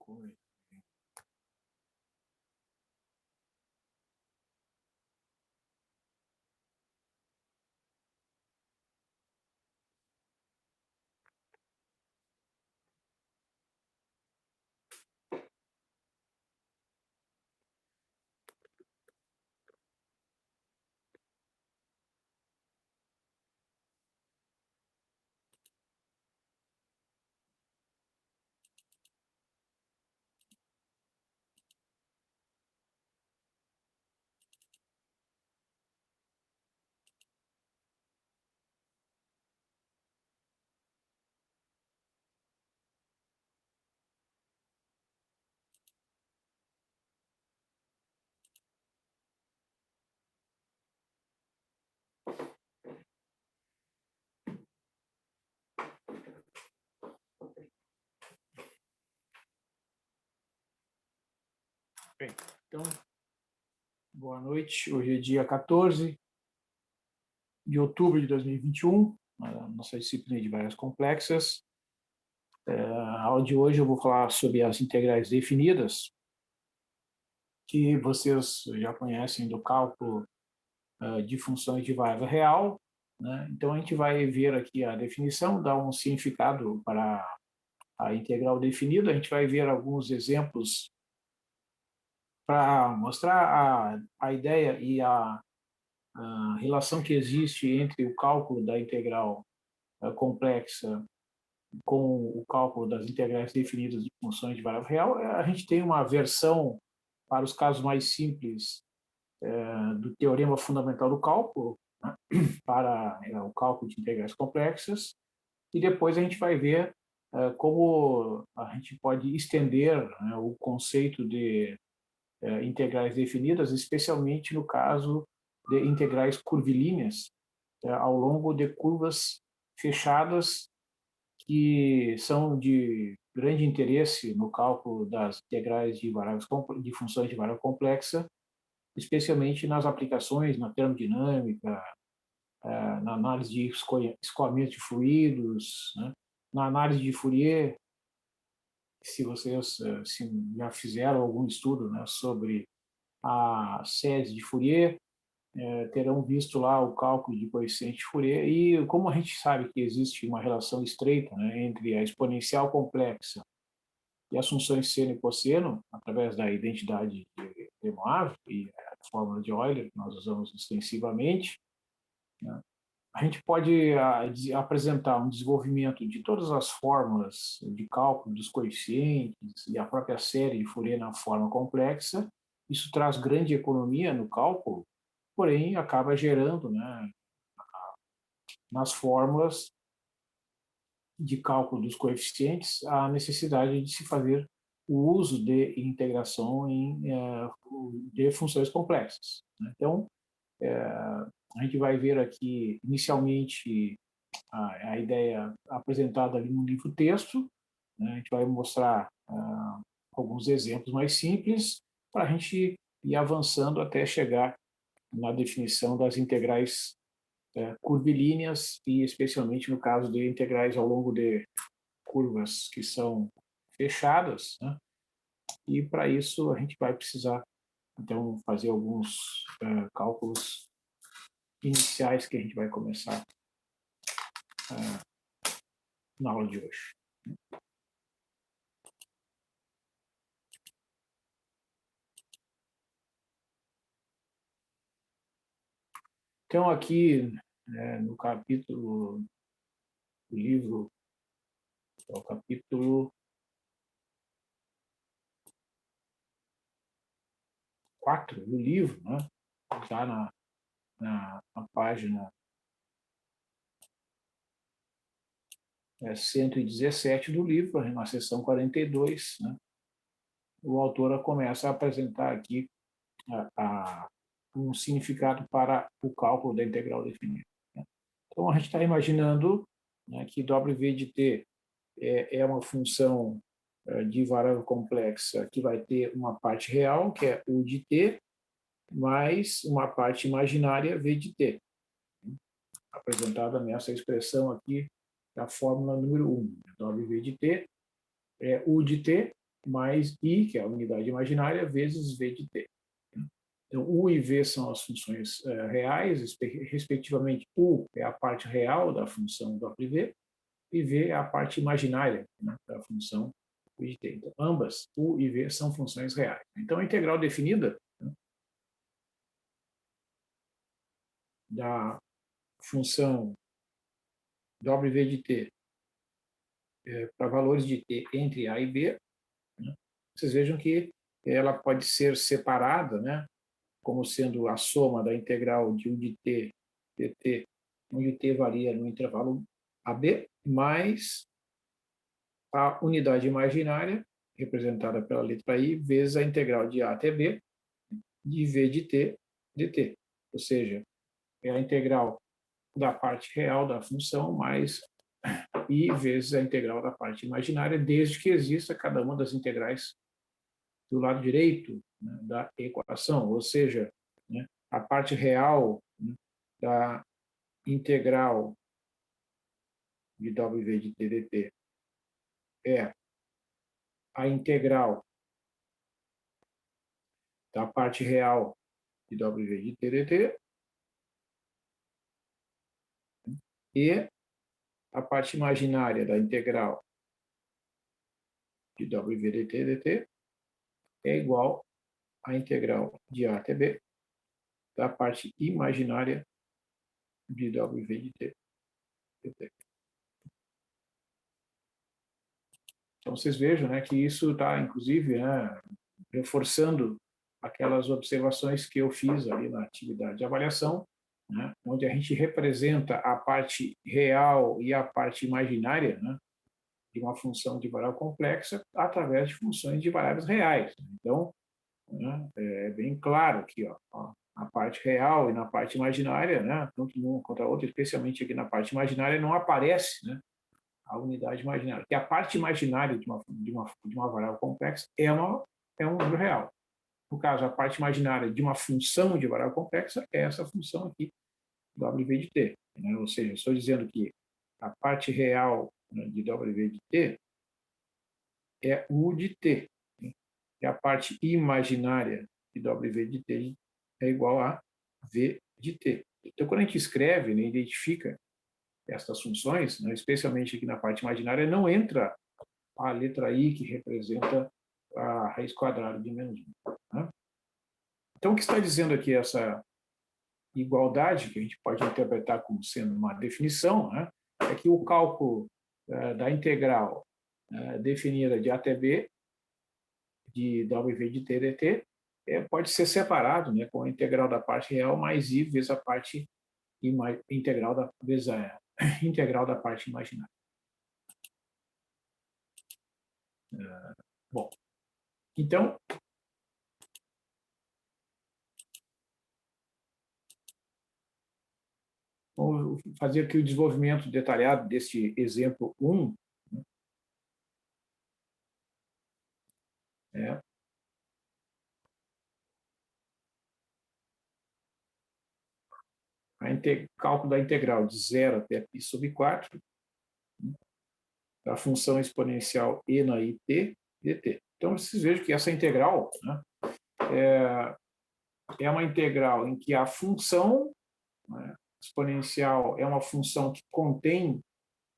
coisa. Bem, então, boa noite. Hoje é dia 14 de outubro de 2021, na nossa disciplina de variáveis complexas. A aula de hoje eu vou falar sobre as integrais definidas, que vocês já conhecem do cálculo de funções de variável real, né? Então, a gente vai ver aqui a definição, dar um significado para a integral definida. A gente vai ver alguns exemplos para mostrar a ideia e a relação que existe entre o cálculo da integral complexa com o cálculo das integrais definidas de funções de variável real. A gente tem uma versão para os casos mais simples do teorema fundamental do cálculo, né, para o cálculo de integrais complexas, e depois a gente vai ver como a gente pode estender, né, o conceito de integrais definidas, especialmente no caso de integrais curvilíneas, ao longo de curvas fechadas que são de grande interesse no cálculo das integrais de variáveis de funções de variável complexa, especialmente nas aplicações na termodinâmica, na análise de escoamento de fluidos, né? Na análise de Fourier. Se vocês já fizeram algum estudo, né, sobre a série de Fourier, terão visto lá o cálculo de coeficiente de Fourier. E como a gente sabe que existe uma relação estreita, né, entre a exponencial complexa e as funções seno e cosseno, através da identidade de De Moivre e a fórmula de Euler, que nós usamos extensivamente, né, a gente pode apresentar um desenvolvimento de todas as fórmulas de cálculo dos coeficientes e a própria série de Fourier na forma complexa. Isso traz grande economia no cálculo, porém acaba gerando, né, nas fórmulas de cálculo dos coeficientes a necessidade de se fazer o uso de integração de funções complexas, né? Então, a gente vai ver aqui, inicialmente, a ideia apresentada ali no livro-texto, né? A gente vai mostrar alguns exemplos mais simples para a gente ir avançando até chegar na definição das integrais curvilíneas e especialmente no caso de integrais ao longo de curvas que são fechadas, né? E para isso a gente vai precisar então fazer alguns cálculos iniciais que a gente vai começar na aula de hoje. Então aqui no capítulo do livro, é o capítulo 4 do livro, né? Está na página 117 do livro, na seção 42, né? O autor começa a apresentar aqui um significado para o cálculo da integral definida, né? Então, a gente está imaginando, né, que W de t é uma função de variável complexa que vai ter uma parte real, que é U de t, mais uma parte imaginária V de t, apresentada nessa expressão aqui, da fórmula número 1. W de t é U de t mais I, que é a unidade imaginária, vezes V de t. Então, U e V são as funções reais, respectivamente, U é a parte real da função W e V é a parte imaginária, né, da função de t. Então, ambas, U e V, são funções reais. Então, a integral definida, né, da função W de t para valores de t entre A e B, né, vocês vejam que ela pode ser separada, né, como sendo a soma da integral de U de t dt, onde t varia no intervalo AB, mais a unidade imaginária, representada pela letra I, vezes a integral de A até B, de V de t dt. Ou seja, é a integral da parte real da função mais I vezes a integral da parte imaginária, desde que exista cada uma das integrais do lado direito, né, da equação, ou seja, né, a parte real, né, da integral de W de t dt é a integral da parte real de W de t dt e a parte imaginária da integral de W de t dt é igual à integral de A até B da parte imaginária de W de t dt. Então, vocês vejam, né, que isso está, inclusive, né, reforçando aquelas observações que eu fiz ali na atividade de avaliação, né, onde a gente representa a parte real e a parte imaginária, né, de uma função de variável complexa através de funções de variáveis reais. Então, né, é bem claro aqui, ó, a parte real e na parte imaginária, né, tanto numa quanto a outra, especialmente aqui na parte imaginária, não aparece, né, a unidade imaginária, porque a parte imaginária de uma variável complexa é um número real. No caso, a parte imaginária de uma função de variável complexa é essa função aqui, W de t. Né? Ou seja, estou dizendo que a parte real, né, de W de t é U de t. Né? E a parte imaginária de W de t é igual a V de t. Então, quando a gente escreve, né, identifica estas funções, né, especialmente aqui na parte imaginária, não entra a letra I, que representa a raiz quadrada de menos 1. Né? Então, o que está dizendo aqui essa igualdade, que a gente pode interpretar como sendo uma definição, né, é que o cálculo da integral definida de A até B, de W de t dt, pode ser separado, né, com a integral da parte real mais I vezes a parte integral da, vezes a integral da parte imaginária. Bom, então, vamos fazer aqui o desenvolvimento detalhado deste exemplo 1. Né? Cálculo da integral de 0 até π sobre 4, né, da função exponencial e na IT dt. Então, vocês vejam que essa integral, né, é uma integral em que a função, né, exponencial é uma função que contém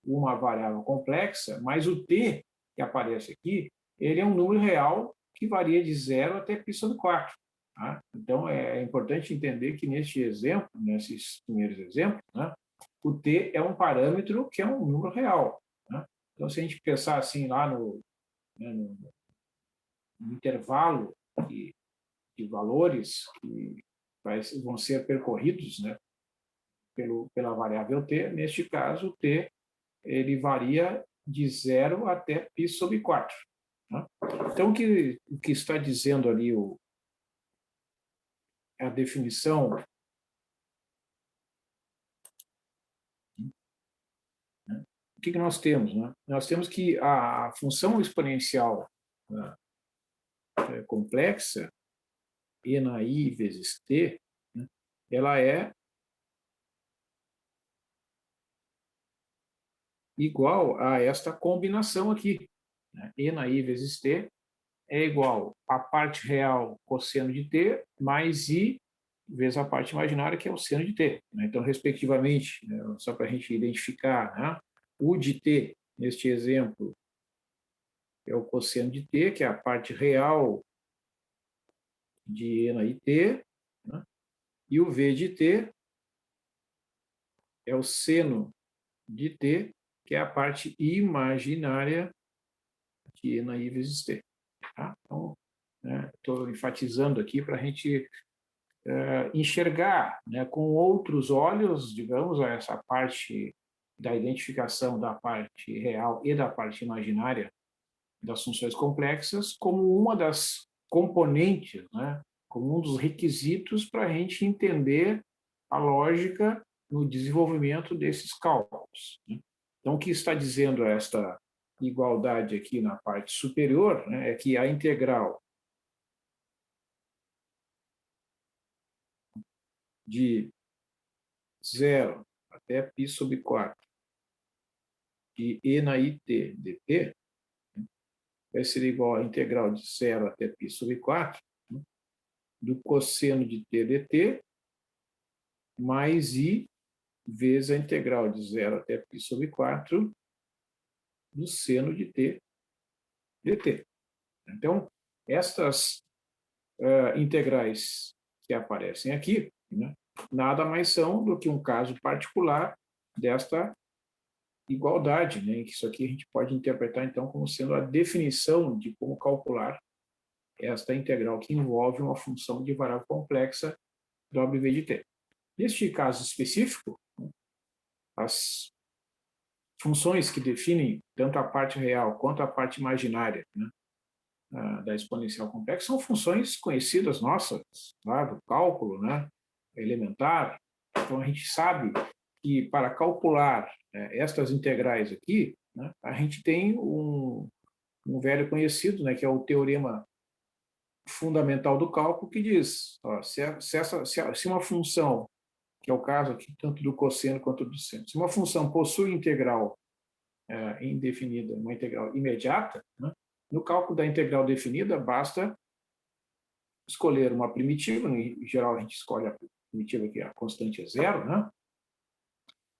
uma variável complexa, mas o t que aparece aqui, ele é um número real que varia de 0 até π sobre 4. Tá? Então, é importante entender que neste exemplo, nesses primeiros exemplos, né, o t é um parâmetro que é um número real. Né? Então, se a gente pensar assim lá né, no intervalo de valores que vão ser percorridos, né, pela variável t, neste caso, o t ele varia de 0 até π sobre 4. Né? Então, o que está dizendo ali a definição, né? O que nós temos? Né? Nós temos que a função exponencial, né, complexa, e na i vezes t, né, ela é igual a esta combinação aqui, né, e na i vezes t é igual a parte real cosseno de t mais i vezes a parte imaginária, que é o seno de t. Né? Então, respectivamente, né, só para a gente identificar, né, o de t, neste exemplo, é o cosseno de t, que é a parte real de e na it, né? E o v de t é o seno de t, que é a parte imaginária de e na i vezes t. Tá? Então, estou enfatizando aqui para a gente enxergar, né, com outros olhos, digamos, essa parte da identificação da parte real e da parte imaginária das funções complexas como uma das componentes, né, como um dos requisitos para a gente entender a lógica no desenvolvimento desses cálculos. Né? Então, o que está dizendo esta igualdade aqui na parte superior, né, é que a integral de 0 até π sobre 4 de e na it dt vai ser igual à integral de 0 até π sobre 4 do cosseno de t dt mais i vezes a integral de 0 até π sobre 4 do seno de t dt. Então, estas integrais que aparecem aqui, né, nada mais são do que um caso particular desta igualdade, né? Que isso aqui a gente pode interpretar, então, como sendo a definição de como calcular esta integral que envolve uma função de variável complexa w de t. Neste caso específico, as funções que definem tanto a parte real quanto a parte imaginária, né, da exponencial complexa são funções conhecidas nossas, lá do cálculo, né, elementar. Então, a gente sabe que para calcular estas integrais aqui, né, a gente tem um velho conhecido, né, que é o teorema fundamental do cálculo, que diz, ó, se uma função, que é o caso aqui tanto do cosseno quanto do seno, se uma função possui integral indefinida, uma integral imediata, né, no cálculo da integral definida, basta escolher uma primitiva, em geral a gente escolhe a primitiva que a constante é zero, né,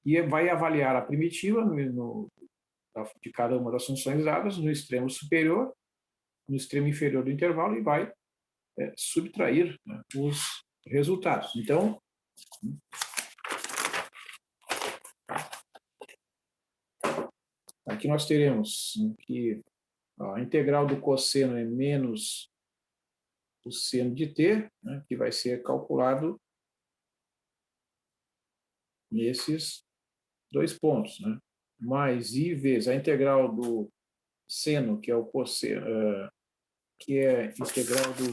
e vai avaliar a primitiva de cada uma das funções dadas no extremo superior, no extremo inferior do intervalo e vai subtrair, né, os resultados. Então, aqui nós teremos que a integral do cosseno é menos o seno de t, né, que vai ser calculado nesses dois pontos, né? Mais i vezes a integral do seno, que é o cosseno, que é integral do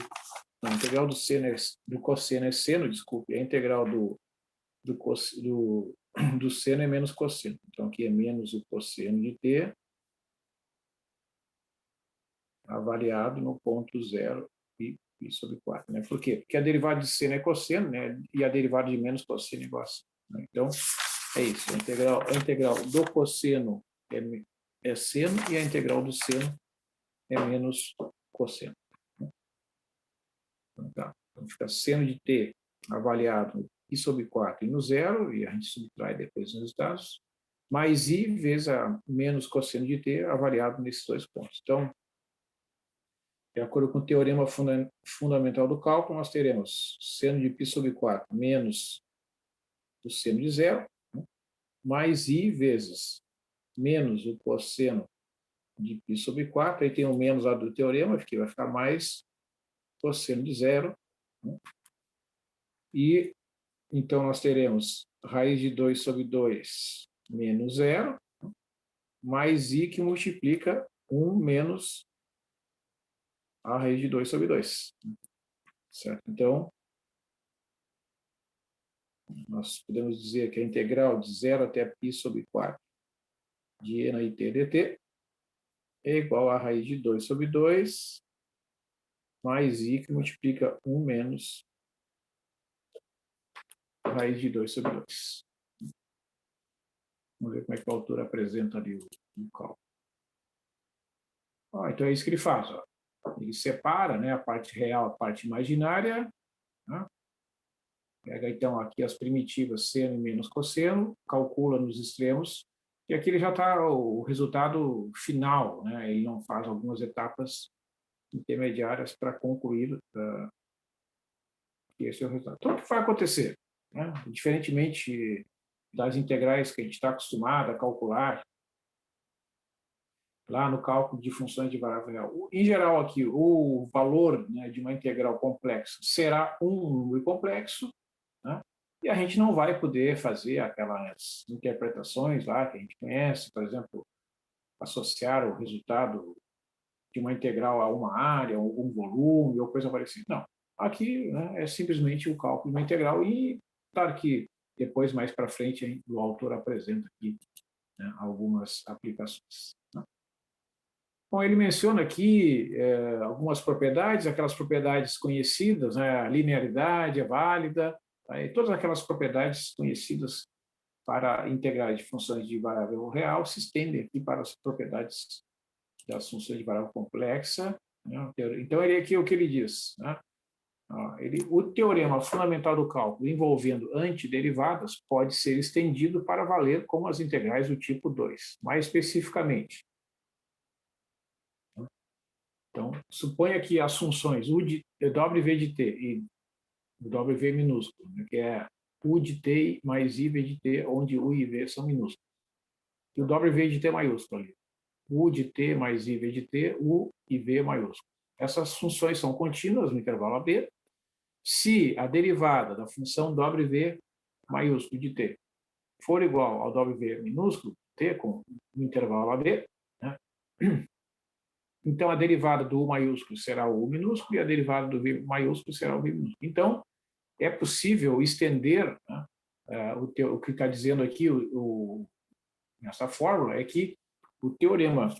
não, a integral do seno do cosseno é seno, desculpe, a integral do seno é menos cosseno. Então aqui é menos o cosseno de t avaliado no ponto 0 e sobre 4. Né? Por quê? Porque a derivada de seno é cosseno, né? E a derivada de menos cosseno é igual a seno. Né? Então, é isso. A integral do cosseno é seno e a integral do seno é menos cosseno. Então, tá. Então fica seno de t avaliado i sobre 4 e no zero, e a gente subtrai depois os resultados, mais i vezes a menos cosseno de t avaliado nesses dois pontos. Então, de acordo com o teorema fundamental do cálculo, nós teremos seno de π sobre 4 menos o seno de zero, né, mais i vezes menos o cosseno de π sobre 4, aí tem o menos lá do teorema, que vai ficar mais cosseno de zero, né, e então nós teremos raiz de 2 sobre 2 menos zero, mais i que multiplica 1 menos a raiz de 2 sobre 2. Certo? Então, nós podemos dizer que a integral de 0 até π sobre 4 de e na it dt é igual a raiz de 2 sobre 2 mais i que multiplica 1 menos a raiz de 2 sobre 2. Vamos ver como é que o autor apresenta ali o cálculo. Então é isso que ele faz. Ó. Ele separa, né, a parte real, a parte imaginária, né? Pega, então, aqui as primitivas seno menos cosseno, calcula nos extremos, e aqui ele já está o resultado final, né? Ele não faz algumas etapas intermediárias para concluir que esse é o resultado. Então, o que vai acontecer? Né? Diferentemente das integrais que a gente está acostumado a calcular, lá no cálculo de funções de variável real. Em geral, aqui, o valor, né, de uma integral complexa será um número complexo, né? E a gente não vai poder fazer aquelas interpretações lá que a gente conhece, por exemplo, associar o resultado de uma integral a uma área, ou algum volume, ou coisa parecida. Não. Aqui, né, é simplesmente o cálculo de uma integral e, claro que depois, mais para frente, o autor apresenta aqui, né, algumas aplicações. Bom, ele menciona aqui algumas propriedades, aquelas propriedades conhecidas, né? A linearidade é válida, tá? E todas aquelas propriedades conhecidas para integrais de funções de variável real se estendem aqui para as propriedades das funções de variável complexa, né? Então, ele aqui o que ele diz, né? O teorema fundamental do cálculo envolvendo antiderivadas pode ser estendido para valer como as integrais do tipo 2. Mais especificamente, então, suponha que as funções U de W de T e W minúsculo, né, que é U de T mais I de T, onde U e V são minúsculos. E o W de T maiúsculo ali. U de T mais I de T, U e V maiúsculo. Essas funções são contínuas no intervalo AB. Se a derivada da função W maiúsculo de T for igual ao W minúsculo, T com no intervalo AB, né? Então, a derivada do U maiúsculo será o U minúsculo e a derivada do V maiúsculo será o V minúsculo. Então, é possível estender, né, o que está dizendo aqui nessa fórmula é que o teorema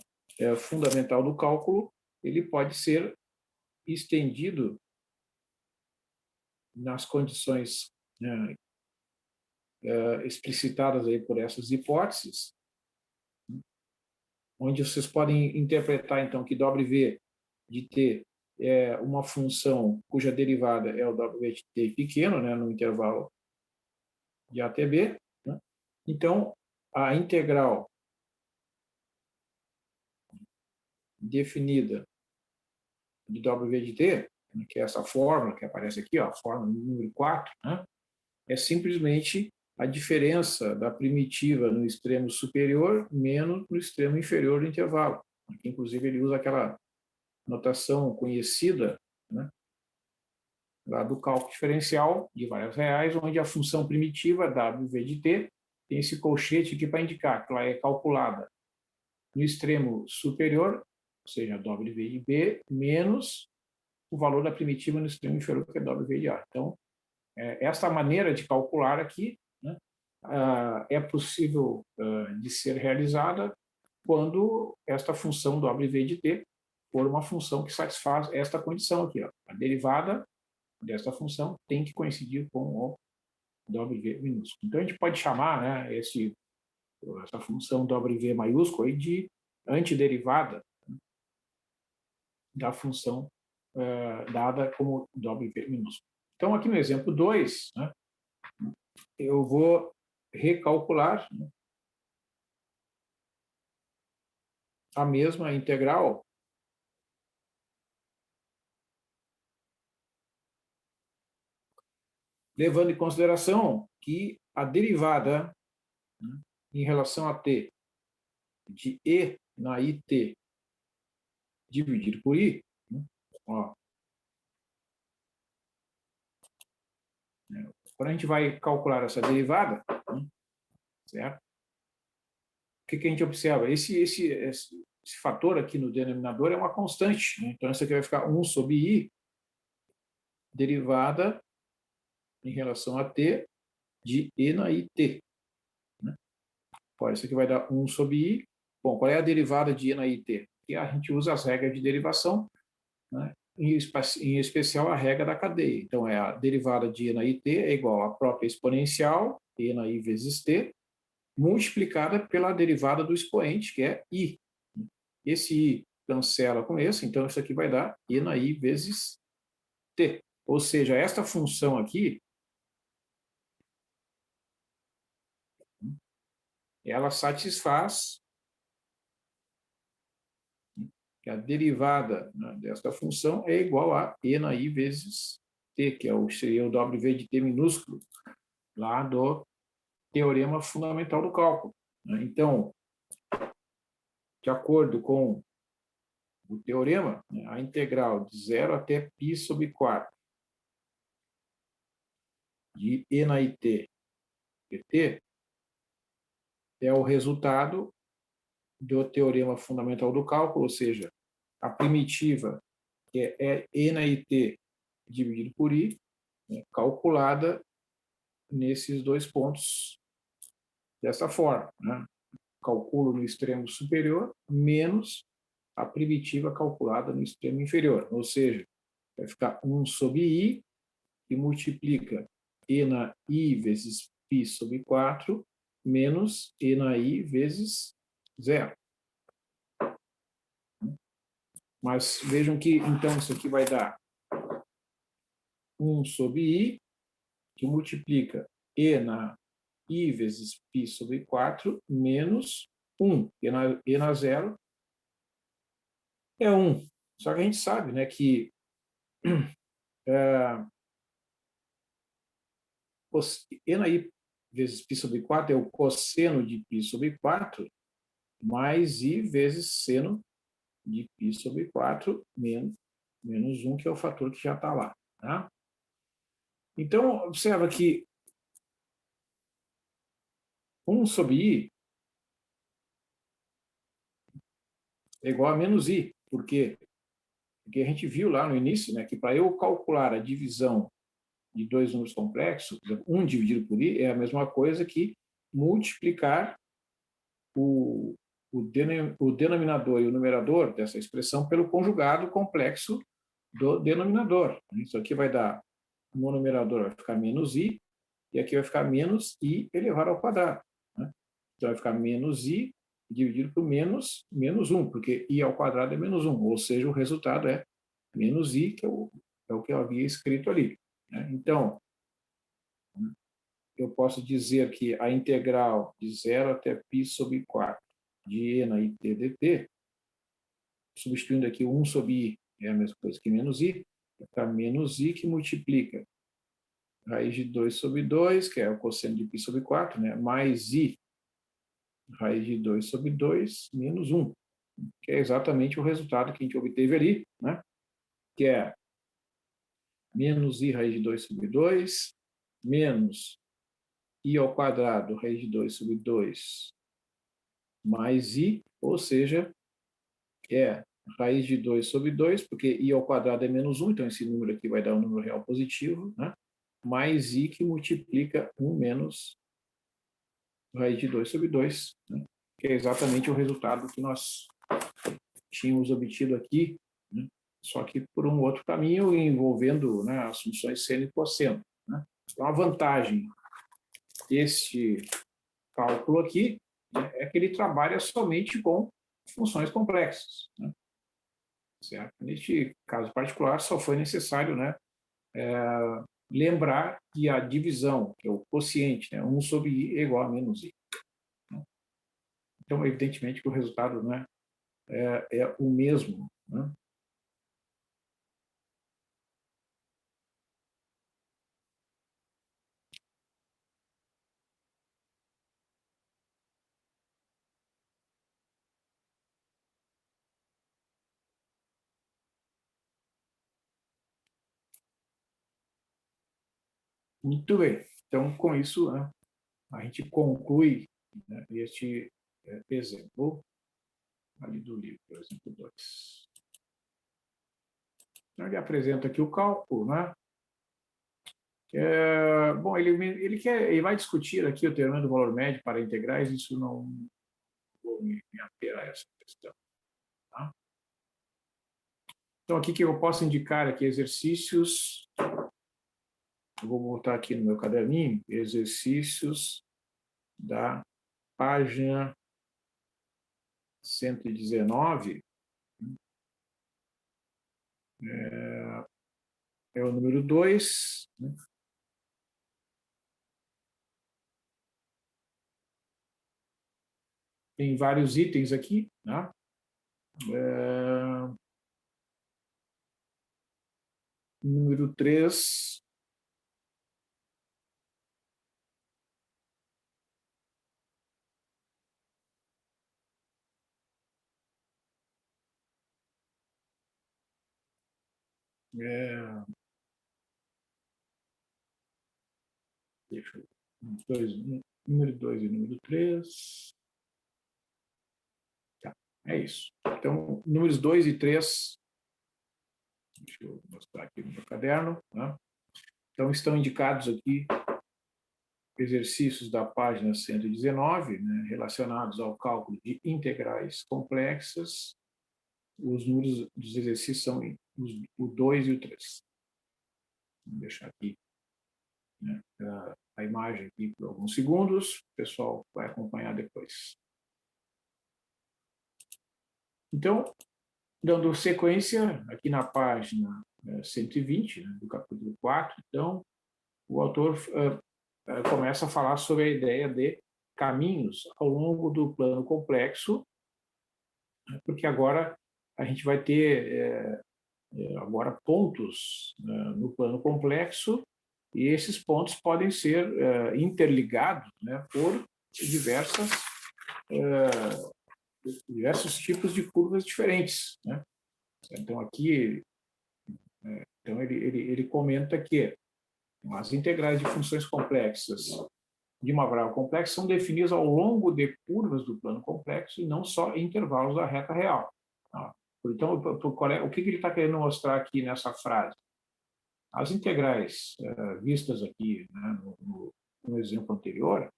fundamental do cálculo ele pode ser estendido nas condições, né, explicitadas aí por essas hipóteses, onde vocês podem interpretar, então, que W de T é uma função cuja derivada é o W de T pequeno, né, no intervalo de A até B, né? Então, a integral definida de W de T, que é essa fórmula que aparece aqui, ó, a fórmula número 4, né, é simplesmente a diferença da primitiva no extremo superior menos no extremo inferior do intervalo. Aqui, inclusive, ele usa aquela notação conhecida, né, lá do cálculo diferencial de várias reais, onde a função primitiva W de T tem esse colchete aqui para indicar que ela é calculada no extremo superior, ou seja, W de B, menos o valor da primitiva no extremo inferior, que é W de A. Então, essa maneira de calcular aqui, né, é possível de ser realizada quando esta função W de T for uma função que satisfaz esta condição aqui. Ó. A derivada desta função tem que coincidir com o W minúsculo. Então, a gente pode chamar, né, essa função W maiúsculo aí de antiderivada da função dada como W minúsculo. Então, aqui no exemplo 2, né, eu vou recalcular, né, a mesma integral levando em consideração que a derivada, né, em relação a t de e na it dividido por i, né, ó, né, quando a gente vai calcular essa derivada, né, certo? O que a gente observa? Esse fator aqui no denominador é uma constante, né? Então, isso aqui vai ficar 1 sobre i, derivada em relação a t de e na it. Né? Olha, isso aqui vai dar 1 sobre i. Bom, qual é a derivada de e na it? E a gente usa as regras de derivação, né? Em especial a regra da cadeia. Então, a derivada de e na it é igual à própria exponencial, e na i vezes t, multiplicada pela derivada do expoente, que é i. Esse i cancela com esse, então isso aqui vai dar E na I vezes T. Ou seja, esta função aqui, ela satisfaz que a derivada, né, desta função é igual a E na I vezes T, que seria o W de T minúsculo, lá do teorema fundamental do cálculo, né? Então, de acordo com o teorema, né, a integral de 0 até π sobre 4 de E na IT pt é o resultado do teorema fundamental do cálculo, ou seja, a primitiva, que é E na IT dividido por I, né, calculada nesses dois pontos dessa forma, né? Calculo no extremo superior menos a primitiva calculada no extremo inferior, ou seja, vai ficar 1 sobre I, que multiplica E na I vezes π sobre 4, menos E na I vezes 0. Mas vejam que, então, isso aqui vai dar 1 sobre I, que multiplica E na I vezes π sobre 4, menos 1. E na 0 é 1. Só que a gente sabe, né, que E na I vezes π sobre 4 é o cosseno de π sobre 4, mais I vezes seno de π sobre 4, menos 1, que é o fator que já está lá. Tá? Então, observa que 1 sobre I é igual a menos I. Por quê? Porque a gente viu lá no início, né, que para eu calcular a divisão de dois números complexos, 1 dividido por I é a mesma coisa que multiplicar o denominador e o numerador dessa expressão pelo conjugado complexo do denominador. Isso aqui vai dar, no numerador vai ficar menos I, e aqui vai ficar menos I elevado ao quadrado. Né? Então vai ficar menos I dividido por menos 1, porque I ao quadrado é menos 1, ou seja, o resultado é menos I, que é o que eu havia escrito ali. Né? Então, eu posso dizer que a integral de 0 até π sobre 4 de E na IT dt, substituindo aqui 1 sobre I, é a mesma coisa que menos I, vai ficar menos I que multiplica raiz de 2 sobre 2, que é o cosseno de π sobre 4, né? Mais I raiz de 2 sobre 2, menos 1, que é exatamente o resultado que a gente obteve ali, né? Que é menos I raiz de 2 sobre 2, menos I ao quadrado raiz de 2 sobre 2, mais I, ou seja, é raiz de 2 sobre 2, porque I ao quadrado é menos 1, então esse número aqui vai dar um número real positivo, né? Mais I que multiplica 1 menos raiz de 2 sobre 2, né? Que é exatamente o resultado que nós tínhamos obtido aqui, né? Só que por um outro caminho envolvendo, né, as funções seno e cosseno. Né? Então, a vantagem desse cálculo aqui, né, é que ele trabalha somente com funções complexas. Né? Certo? Neste caso particular, só foi necessário, né, lembrar que a divisão, que é o quociente, né, 1 sobre I é igual a menos I. Né? Então, evidentemente que o resultado, né, é o mesmo. Né? Muito bem. Então, com isso, né, a gente conclui, né, este exemplo ali do livro, por exemplo, 2. Então, ele apresenta aqui o cálculo, né? Bom, ele vai discutir aqui o teorema do valor médio para integrais, isso não vou me ater a essa questão. Tá? Então, aqui que eu posso indicar aqui exercícios, eu vou voltar aqui no meu caderninho, exercícios da página 119, é o número 2, né? Tem vários itens aqui, né? Número 3, é, deixa eu, número 2 e número 3. Tá, é isso. Então, números 2 e 3, deixa eu mostrar aqui no meu caderno, né? Então, estão indicados aqui exercícios da página 119, né, relacionados ao cálculo de integrais complexas. Os números dos exercícios são o 2 e o 3. Vou deixar aqui, né, a imagem aqui por alguns segundos, o pessoal vai acompanhar depois. Então, dando sequência, aqui na página 120, né, do capítulo 4, então, o autor começa a falar sobre a ideia de caminhos ao longo do plano complexo, porque agora a gente vai ter agora pontos no plano complexo, e esses pontos podem ser interligados, né, por diversos tipos de curvas diferentes, né? Então aqui, então ele comenta que as integrais de funções complexas de uma variável complexa são definidas ao longo de curvas do plano complexo e não só em intervalos da reta real. Então, o que ele está querendo mostrar aqui nessa frase? As integrais vistas aqui, né, no exemplo anterior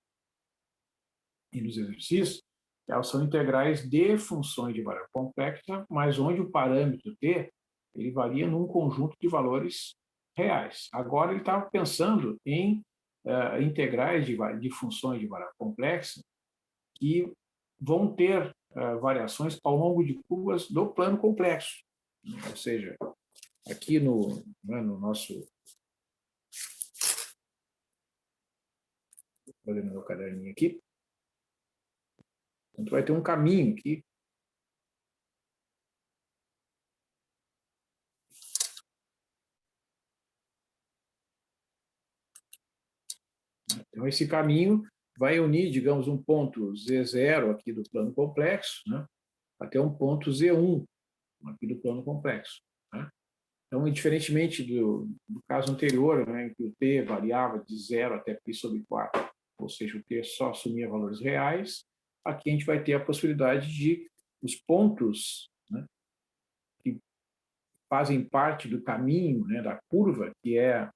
e nos exercícios, elas são integrais de funções de variável complexa, mas onde o parâmetro t ele varia num conjunto de valores reais. Agora ele estava pensando em integrais de funções de variável complexa que vão ter variações ao longo de curvas do plano complexo. Ou seja, aqui no nosso... Vou ler no meu caderninho aqui. Então, vai ter um caminho aqui. Então, esse caminho vai unir, digamos, um ponto Z0 aqui do plano complexo, né, até um ponto Z1 aqui do plano complexo, né? Então, diferentemente do caso anterior, né, em que o t variava de 0 até π sobre 4, ou seja, o t só assumia valores reais, aqui a gente vai ter a possibilidade de os pontos, né, que fazem parte do caminho, né, da curva, que é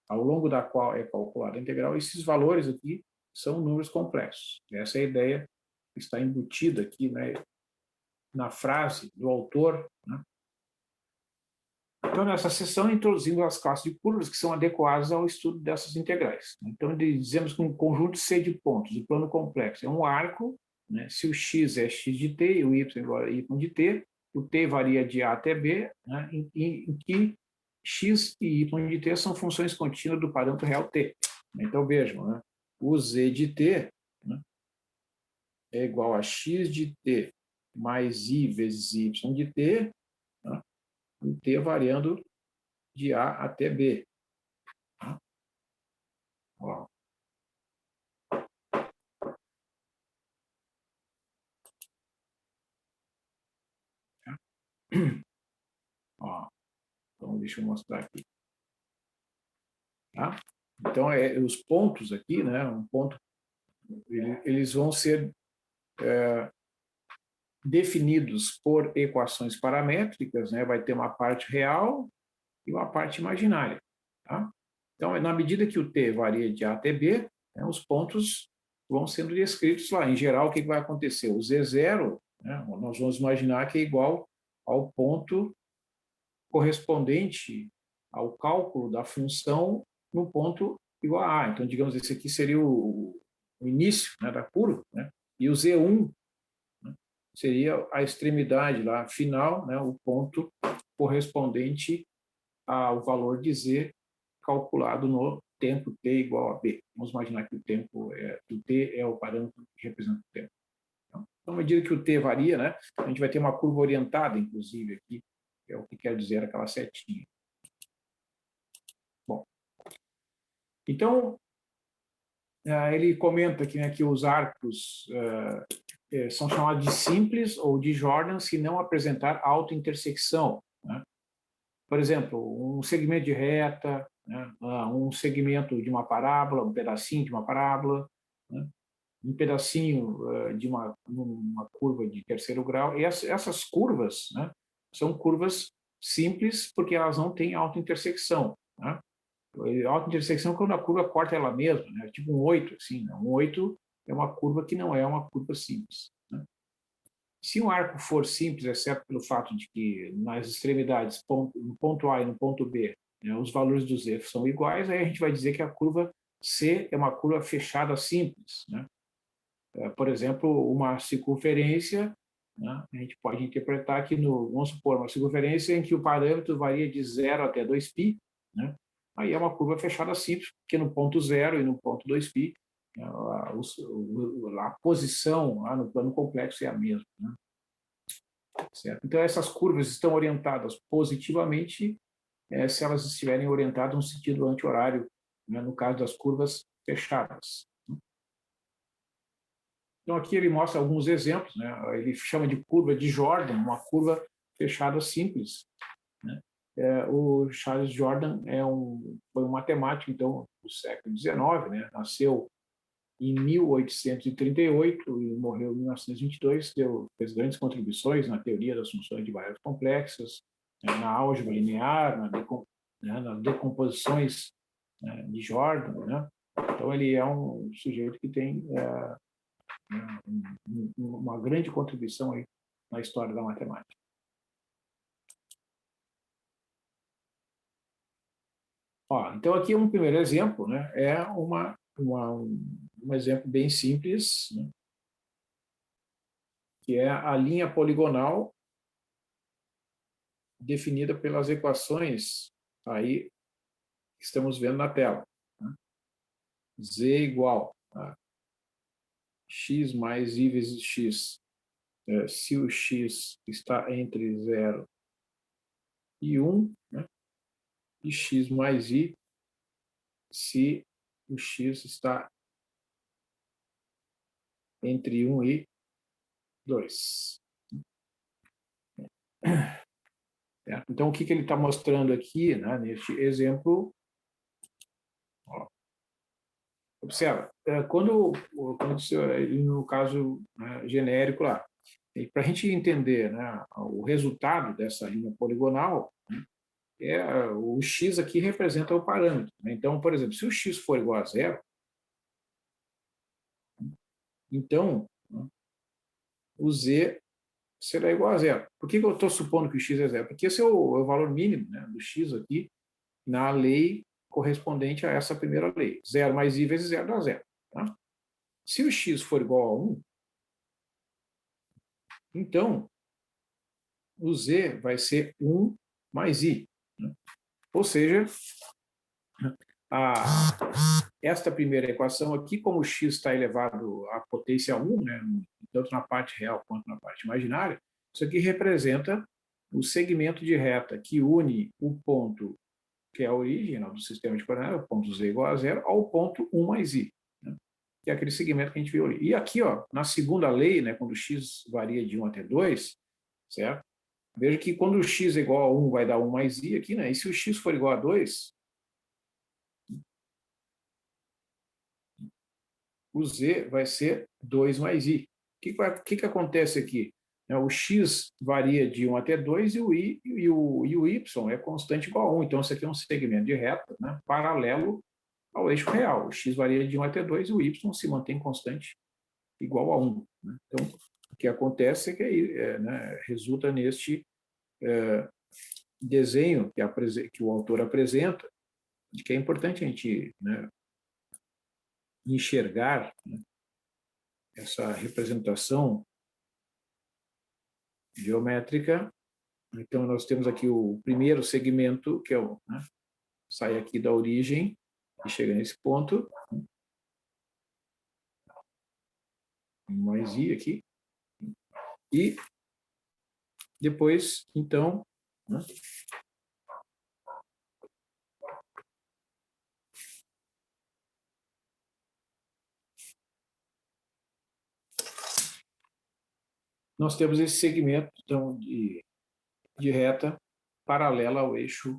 ao longo da qual é calculada a integral, esses valores aqui são números complexos. Essa é a ideia que está embutida aqui, né, na frase do autor, né? Então, nessa seção, introduzimos as classes de curvas que são adequadas ao estudo dessas integrais. Então, dizemos que um conjunto C de pontos, de plano complexo, é um arco, né? Se o x é x de t e o y é igual a y de t, o t varia de A até B, né? em que x e y de t são funções contínuas do parâmetro real t. Então, vejam, né? O z de t, né, é igual a x de t mais i vezes y de t, né? O t variando de A até B. Ó. Ó. Então, deixa eu mostrar aqui. Tá? Então, os pontos aqui, né, um ponto, eles vão ser definidos por equações paramétricas, né, vai ter uma parte real e uma parte imaginária. Tá? Então, na medida que o t varia de A até B, né, os pontos vão sendo descritos lá. Em geral, o que vai acontecer? O Z0, né, nós vamos imaginar que é igual ao ponto correspondente ao cálculo da função no ponto igual a A. Então, digamos, esse aqui seria o início, né, da curva, né? E o Z1, né, seria a extremidade lá, final, né, o ponto correspondente ao valor de Z calculado no tempo t igual a b. Vamos imaginar que o tempo do t é o parâmetro que representa o tempo. Então, à medida que o t varia, né, a gente vai ter uma curva orientada, inclusive, aqui, que é o que quer dizer aquela setinha. Bom, então, ele comenta aqui, né, que os arcos são chamados de simples ou de Jordan se não apresentar autointersecção, né? Por exemplo, um segmento de reta, né, um segmento de uma parábola, um pedacinho de uma parábola, né, um pedacinho de uma curva de terceiro grau. E essas curvas, né, são curvas simples porque elas não têm autointersecção, né? Autointersecção é quando a curva corta ela mesma, né? Tipo um 8, assim, né? Um 8 é uma curva que não é uma curva simples, né? Se um arco for simples, exceto pelo fato de que nas extremidades, no ponto A e no ponto B, né, os valores dos z são iguais, aí a gente vai dizer que a curva C é uma curva fechada simples, né? Por exemplo, uma circunferência, né, a gente pode interpretar que, vamos supor, uma circunferência em que o parâmetro varia de 0 até 2π, né? Aí é uma curva fechada simples, porque no ponto 0 e no ponto 2π, né, a posição no plano complexo é a mesma, né? Certo? Então, essas curvas estão orientadas positivamente se elas estiverem orientadas no sentido anti-horário, né, no caso das curvas fechadas. Então, aqui ele mostra alguns exemplos, né? Ele chama de curva de Jordan, uma curva fechada simples, né? O Charles Jordan foi um matemático, então, do século XIX, né? Nasceu em 1838 e morreu em 1922, fez grandes contribuições na teoria das funções de variáveis complexas, né? Na álgebra linear, nas decomposições, né, de Jordan, né? Então, ele é um sujeito que tem uma grande contribuição aí na história da matemática. Então, aqui um primeiro exemplo, né, é um exemplo bem simples, né, que é a linha poligonal definida pelas equações aí que estamos vendo na tela, né? Z igual a x mais y vezes x, se o x está entre 0 e 1, né, e x mais y se o x está entre 1 e 2. Então, o que ele está mostrando aqui, né, neste exemplo? Observa, quando no caso, né, genérico lá, para a gente entender, né, o resultado dessa linha poligonal, né, o x aqui representa o parâmetro, né? Então, por exemplo, se o x for igual a 0, então, né, o z será igual a 0. Por que eu estou supondo que o x é 0? Porque esse é o valor mínimo, né, do x aqui na lei correspondente a essa primeira lei. 0 mais i vezes 0 dá 0. Tá? Se o x for igual a 1, então o z vai ser 1 mais i, né? Ou seja, esta primeira equação aqui, como o x está elevado à potência 1, né, tanto na parte real quanto na parte imaginária, isso aqui representa o segmento de reta que une o ponto que é a origem, né, do sistema de coordenadas, o ponto z igual a 0, ao ponto 1 mais i, né, que é aquele segmento que a gente viu ali. E aqui, na segunda lei, né, quando o x varia de 1 até 2, certo? Veja que quando o x é igual a 1, vai dar 1 mais i aqui, né? E se o x for igual a 2, o z vai ser 2 mais i. O que acontece aqui? O x varia de 1 até 2 e o y é constante igual a 1. Então, isso aqui é um segmento de reta, né, paralelo ao eixo real. O x varia de 1 até 2 e o y se mantém constante igual a 1. Né? Então, o que acontece é que né, resulta neste desenho que o autor apresenta, de que é importante a gente, né, enxergar, né, essa representação geométrica Então, nós temos aqui o primeiro segmento, que é o, né, sai aqui da origem e chega nesse ponto. Mais I aqui. E depois, então, né, nós temos esse segmento então, de reta paralela ao eixo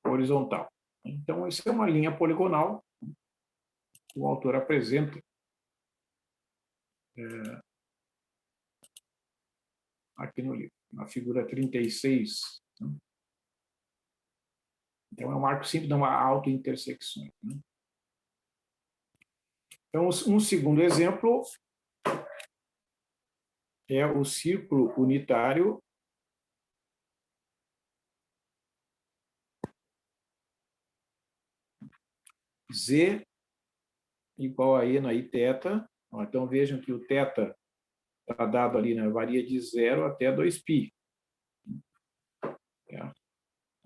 horizontal. Então, isso é uma linha poligonal que o autor apresenta aqui no livro, na figura 36. Né? Então, é um arco simples de uma autointersecção. Né? Então, um segundo exemplo é o círculo unitário Z igual a E na I θ. Então, vejam que o θ está dado ali, né, varia de 0 até 2π.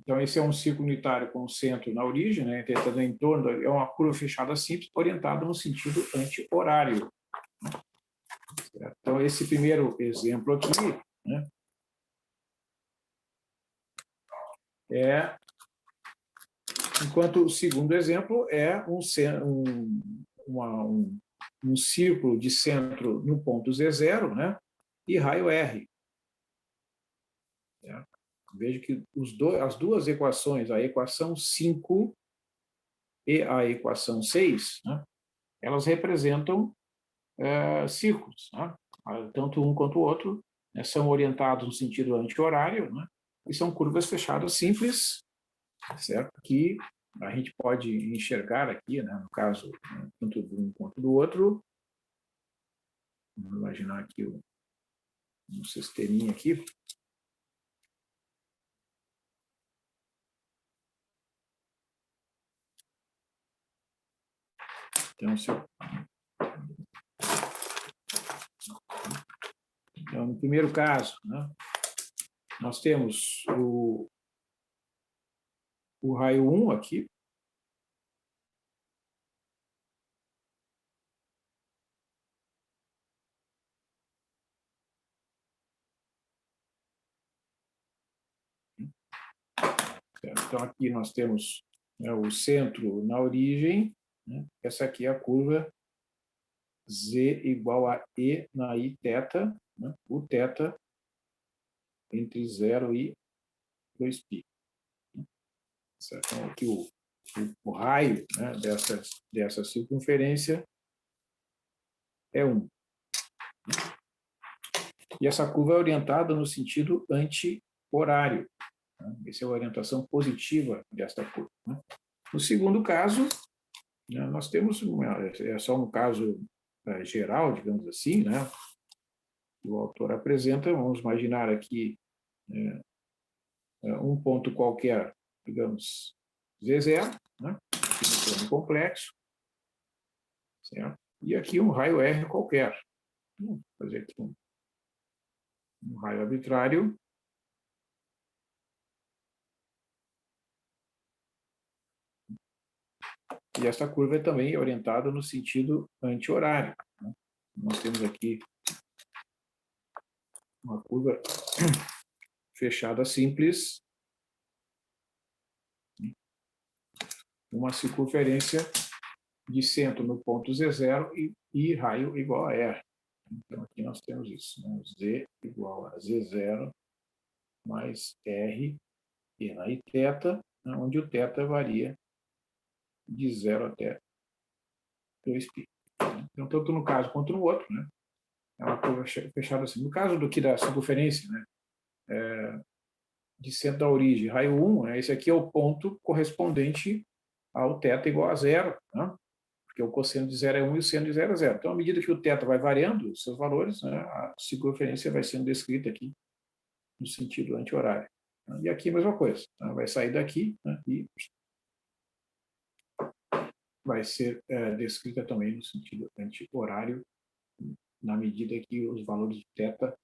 Então, esse é um círculo unitário com o centro na origem, né, tentando em torno, é uma curva fechada simples, orientada no sentido anti-horário. Então, esse primeiro exemplo aqui, né, enquanto o segundo exemplo é um círculo de centro no ponto Z0, né, e raio R. Veja que as duas equações, a equação 5 e a equação 6, né, elas representam círculos. Né? Tanto um quanto o outro, né, são orientados no sentido anti-horário, né, e são curvas fechadas simples, certo? Que a gente pode enxergar aqui, né, no caso, né, tanto de um quanto do outro. Vamos imaginar aqui um sisteminha aqui. Então, no primeiro caso, né, nós temos o raio 1 aqui. Então, aqui nós temos, né, o centro na origem. Né, essa aqui é a curva Z igual a E na I θ, né, o θ entre 0 e 2π. Então, aqui o raio, né, dessa circunferência é 1. E essa curva é orientada no sentido anti-horário. Né? Essa é a orientação positiva desta curva. Né? No segundo caso, né, nós temos, é só um caso geral, digamos assim, né, que o autor apresenta. Vamos imaginar aqui um ponto qualquer, digamos, Z0, né, aqui no plano complexo, certo? E aqui um raio R qualquer. Vou fazer aqui um raio arbitrário. E essa curva é também orientada no sentido anti-horário. Né? Nós temos aqui uma curva fechada simples, uma circunferência de centro no ponto Z0 e raio igual a R. Então, aqui nós temos isso, né? Z igual a Z0 mais R e na I θ, né? Onde o θ varia de 0 até 2π. Então, tanto no caso quanto no outro, né, é uma curva fechada assim. No caso da circunferência, né, de centro da origem, raio 1, né, esse aqui é o ponto correspondente ao θ igual a 0, né, porque o cosseno de 0 é 1 e o seno de 0 é 0. Então, à medida que o θ vai variando os seus valores, né, a circunferência vai sendo descrita aqui no sentido anti-horário. E aqui a mesma coisa, né, vai sair daqui, né, e vai ser descrita também no sentido anti-horário, na medida que os valores de θ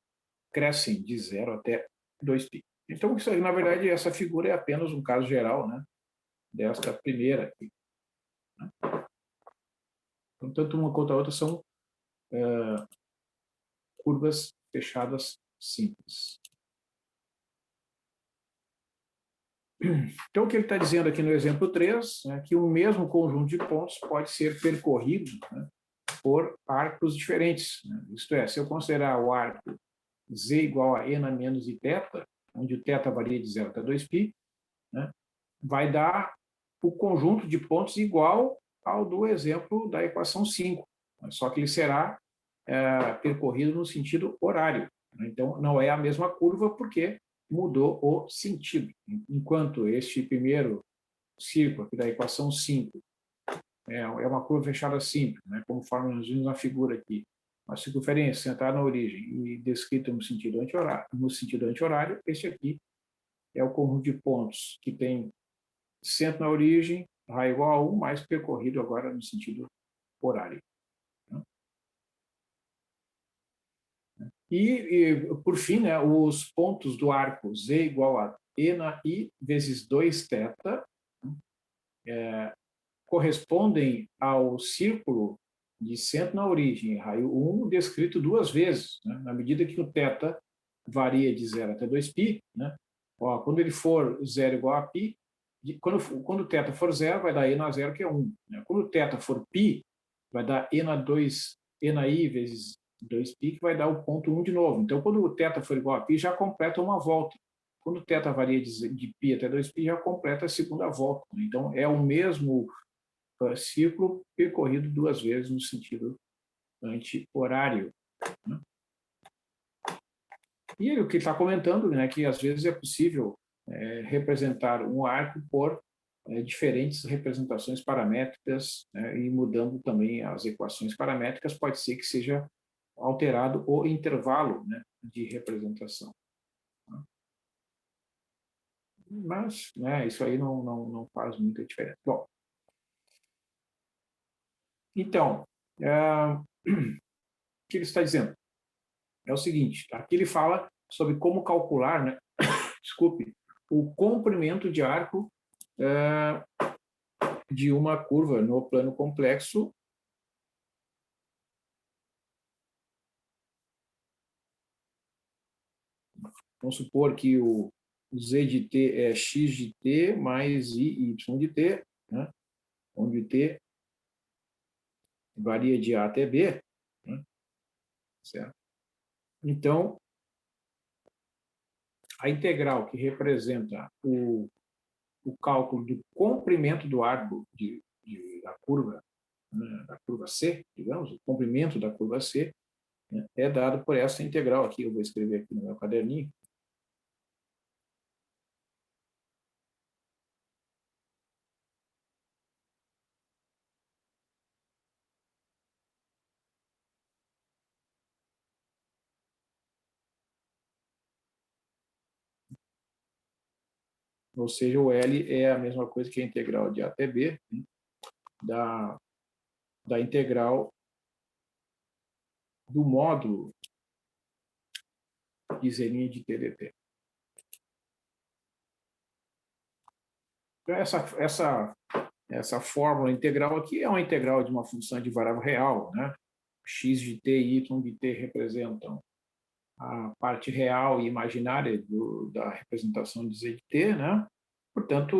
crescem de 0 até 2π. Então, isso aí, na verdade, essa figura é apenas um caso geral, né, desta primeira aqui. Então, tanto uma quanto a outra são curvas fechadas simples. Então, o que ele está dizendo aqui no exemplo 3 é que o mesmo conjunto de pontos pode ser percorrido, né, por arcos diferentes. Né? Isto é, se eu considerar o arco z igual a n menos iθ, onde o θ varia de 0 até 2π, né, vai dar o conjunto de pontos igual ao do exemplo da equação 5, só que ele será percorrido no sentido horário. Né? Então, não é a mesma curva porque mudou o sentido. Enquanto este primeiro círculo aqui da equação 5 é uma curva fechada simples, né? Conforme nós vimos na figura aqui. Uma circunferência centrada na origem e descrita no sentido anti-horário, este aqui é o conjunto de pontos que tem centro na origem, raio igual a 1, mais percorrido agora no sentido horário. Por fim, né, os pontos do arco z igual a e na i vezes 2θ correspondem ao círculo de centro na origem, raio 1, descrito duas vezes, né, na medida que o θ varia de 0 até 2π, né, quando ele for 0 igual a π, quando o θ for 0, vai dar e na 0, que é 1. Né? Quando o θ for π, vai dar e na 2, e na i vezes 2π, que vai dar o ponto 1 de novo. Então, quando o θ for igual a π, já completa uma volta. Quando o θ varia de π até 2π, já completa a segunda volta. Então, é o mesmo ciclo percorrido duas vezes no sentido anti-horário. Né? E o que ele está comentando, né, que às vezes é possível representar um arco por diferentes representações paramétricas, né, e mudando também as equações paramétricas, pode ser que seja alterado o intervalo, né, de representação. Mas, né, isso aí não faz muita diferença. Bom, então, o que ele está dizendo? É o seguinte, aqui ele fala sobre como calcular, né, desculpe, o comprimento de arco de uma curva no plano complexo Vamos supor que o z de t é x de t mais y de t, né? Onde t varia de A até B. Né? Certo? Então, a integral que representa o cálculo do comprimento do arco da curva, né? Da curva C, digamos, o comprimento da curva C, né? É dado por essa integral aqui. Eu vou escrever aqui no meu caderninho. Ou seja, o L é a mesma coisa que a integral de A até B, né? da integral do módulo de z' de t dt. Então, essa fórmula integral aqui é uma integral de uma função de variável real, né? X de t e y de t representam a parte real e imaginária da representação de z de t, né? Portanto,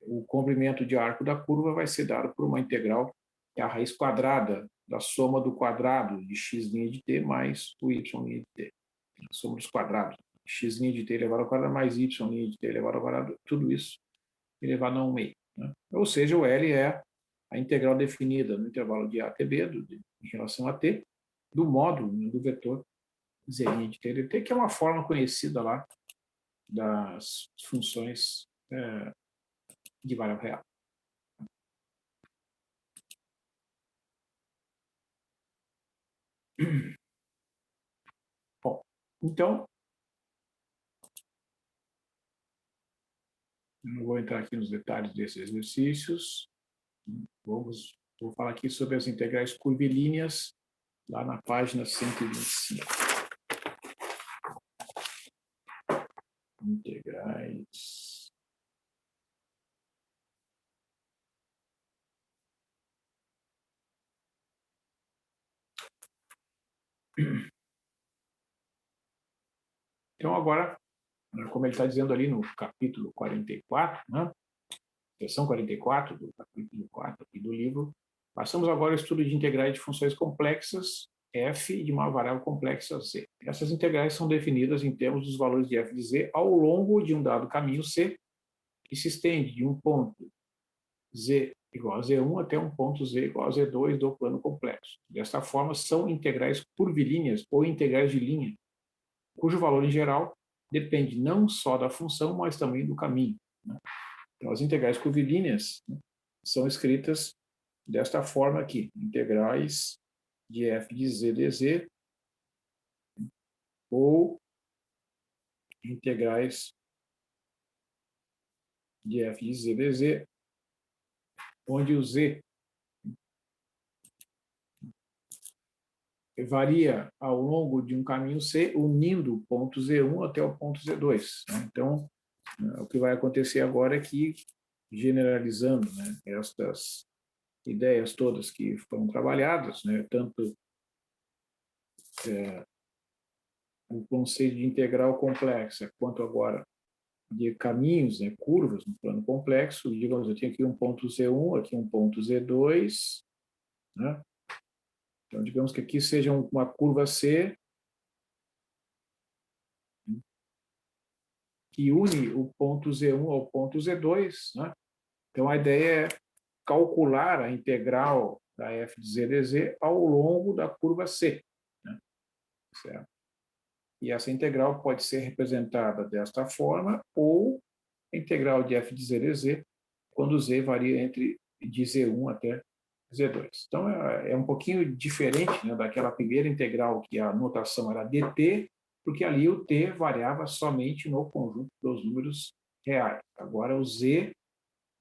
o comprimento de arco da curva vai ser dado por uma integral que é a raiz quadrada da soma do quadrado de x' de t mais o y' de t. A soma dos quadrados. X' de t elevado ao quadrado mais y' de t elevado ao quadrado, tudo isso elevado a 1 meio. Né? Ou seja, o L é a integral definida no intervalo de A até B, em relação a t, do módulo, né, do vetor z' de t dt, que é uma forma conhecida lá das funções de variável real. Bom, então, eu não vou entrar aqui nos detalhes desses exercícios. Vou falar aqui sobre as integrais curvilíneas, lá na página 125. integrais então agora, como ele está dizendo ali no capítulo 44, né? Seção 44 do capítulo 4 aqui do livro, passamos agora ao estudo de integrais de funções complexas f de uma variável complexa z. Essas integrais são definidas em termos dos valores de f de z ao longo de um dado caminho c, que se estende de um ponto z igual a z1 até um ponto z igual a z2 do plano complexo. Desta forma, são integrais curvilíneas ou integrais de linha, cujo valor em geral depende não só da função, mas também do caminho, né? Então, as integrais curvilíneas, né, são escritas desta forma aqui, integrais de f de z dz ou integrais de f de z dz, onde o z varia ao longo de um caminho C, unindo o ponto Z1 até o ponto Z2. Né? Então, o que vai acontecer agora é que, generalizando, né, estas ideias todas que foram trabalhadas, né, tanto o conceito de integral complexa, quanto agora de caminhos, né, curvas no plano complexo, digamos, eu tenho aqui um ponto Z1, aqui um ponto Z2, né? Então, digamos que aqui seja uma curva C que une o ponto Z1 ao ponto Z2, né? Então, a ideia é calcular a integral da f de z dz ao longo da curva C, né? Certo? E essa integral pode ser representada desta forma ou a integral de f de z dz quando z varia entre de z1 até z2. Então, é um pouquinho diferente, né, daquela primeira integral que a notação era dt, porque ali o t variava somente no conjunto dos números reais. Agora, o z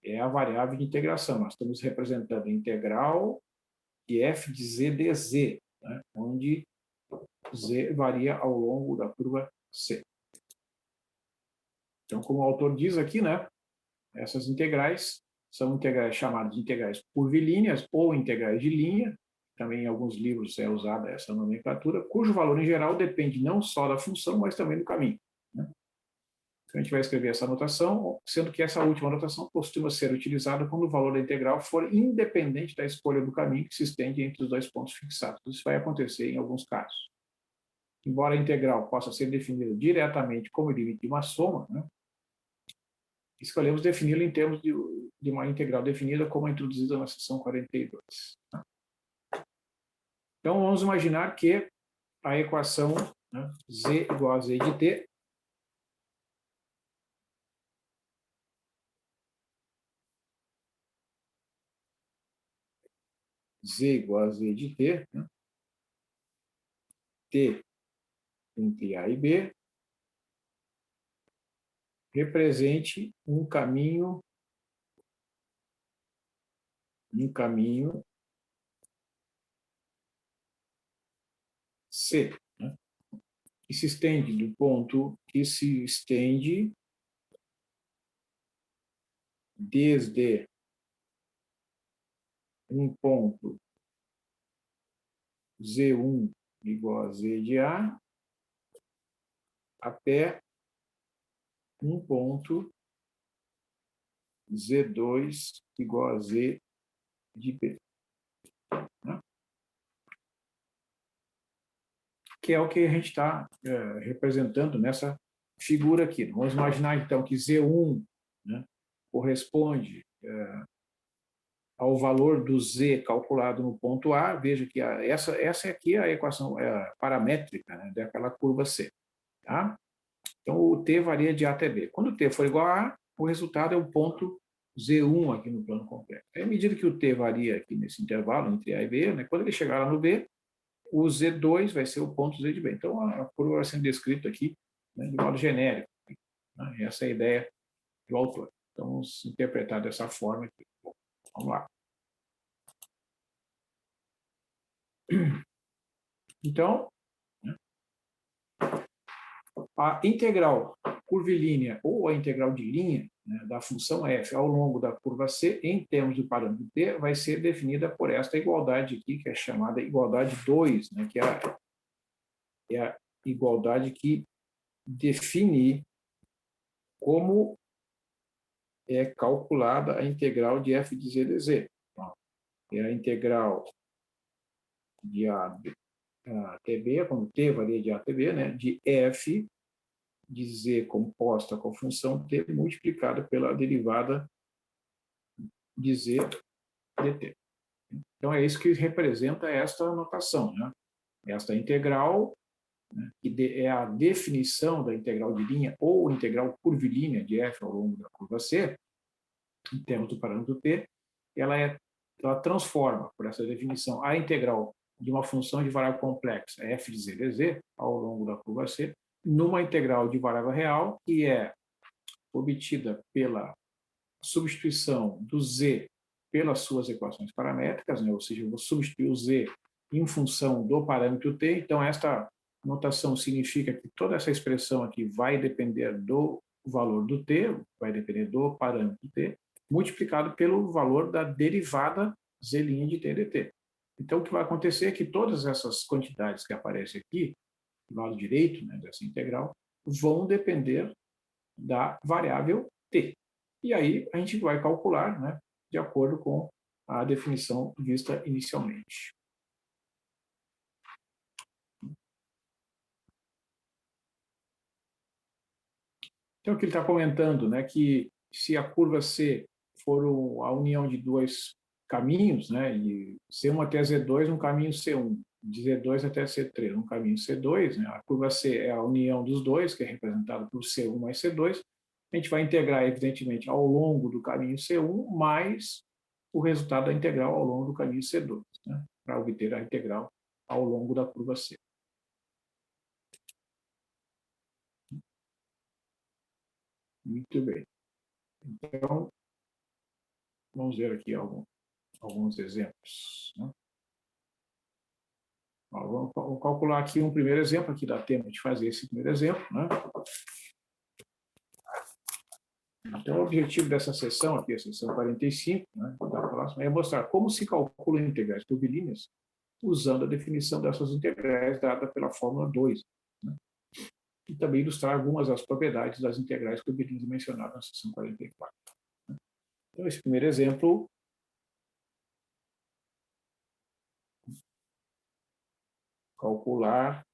é a variável de integração. Nós estamos representando a integral de f de z dz, né, onde z varia ao longo da curva C. Então, como o autor diz aqui, né, essas integrais são integrais chamadas de integrais curvilíneas ou integrais de linha, também em alguns livros é usada essa nomenclatura, cujo valor em geral depende não só da função, mas também do caminho, né? Então, a gente vai escrever essa notação, sendo que essa última notação costuma ser utilizada quando o valor da integral for independente da escolha do caminho que se estende entre os dois pontos fixados. Isso vai acontecer em alguns casos. Embora a integral possa ser definida diretamente como limite de uma soma, né, escolhemos defini-la em termos de uma integral definida como a introduzida na seção 42. Então, vamos imaginar que a equação, né, z igual a z de t, z igual a z de t, né, t entre A e B, represente um caminho C, né, que se estende do ponto que se estende desde um ponto Z1 igual a Z de A até um ponto Z2 igual a Z de B, né? Que é o que a gente está representando nessa figura aqui. Vamos imaginar, então, que Z1, né, corresponde ao valor do Z calculado no ponto A. Veja que essa aqui é a equação paramétrica, né, daquela curva C. Tá? Então, o T varia de A até B. Quando o T for igual a A, o resultado é o ponto Z1 aqui no plano complexo. À medida que o T varia aqui nesse intervalo entre A e B, né, quando ele chegar lá no B, o Z2 vai ser o ponto Z de B. Então, a curva vai sendo descrita aqui, né, de modo genérico. Né? Essa é a ideia do autor. Então, vamos interpretar dessa forma aqui. Bom, vamos lá. Então, a integral curvilínea ou a integral de linha, né, da função f ao longo da curva C, em termos do parâmetro t, vai ser definida por esta igualdade aqui, que é chamada igualdade 2, né, que é a igualdade que define como é calculada a integral de f de z dz. É a integral de a até b, quando t varia de a até b, né, de f de z composta com a função t multiplicada pela derivada de z dt. Então, é isso que representa esta notação, né? Esta integral, né, que é a definição da integral de linha ou integral curvilínea de f ao longo da curva C, em termos do parâmetro t, ela transforma, por essa definição, a integral de uma função de variável complexa, f de z dz, ao longo da curva C, numa integral de variável real, que é obtida pela substituição do z pelas suas equações paramétricas, né? Ou seja, eu vou substituir o z em função do parâmetro t. Então, esta notação significa que toda essa expressão aqui vai depender do valor do t, vai depender do parâmetro t, multiplicado pelo valor da derivada z' de t dt. Então, o que vai acontecer é que todas essas quantidades que aparecem aqui, do lado direito, né, dessa integral, vão depender da variável t. E aí a gente vai calcular, né, de acordo com a definição vista inicialmente. Então, o que ele está comentando, né, que se a curva C for a união de dois caminhos, né, de C1 até Z2, um caminho C1, de Z2 até C3, um caminho C2, né, a curva C é a união dos dois, que é representada por C1 mais C2, a gente vai integrar, evidentemente, ao longo do caminho C1, mais o resultado da integral ao longo do caminho C2, né, para obter a integral ao longo da curva C. Muito bem. Então, vamos ver aqui alguns exemplos, né? Vamos calcular aqui um primeiro exemplo, aqui dá tempo de fazer esse primeiro exemplo, né? Então, o objetivo dessa sessão aqui, a sessão 45, né, da próxima, é mostrar como se calculam integrais curvilíneas usando a definição dessas integrais dada pela fórmula 2, né? E também ilustrar algumas das propriedades das integrais curvilíneas mencionadas na sessão 44. Então, esse primeiro exemplo calcular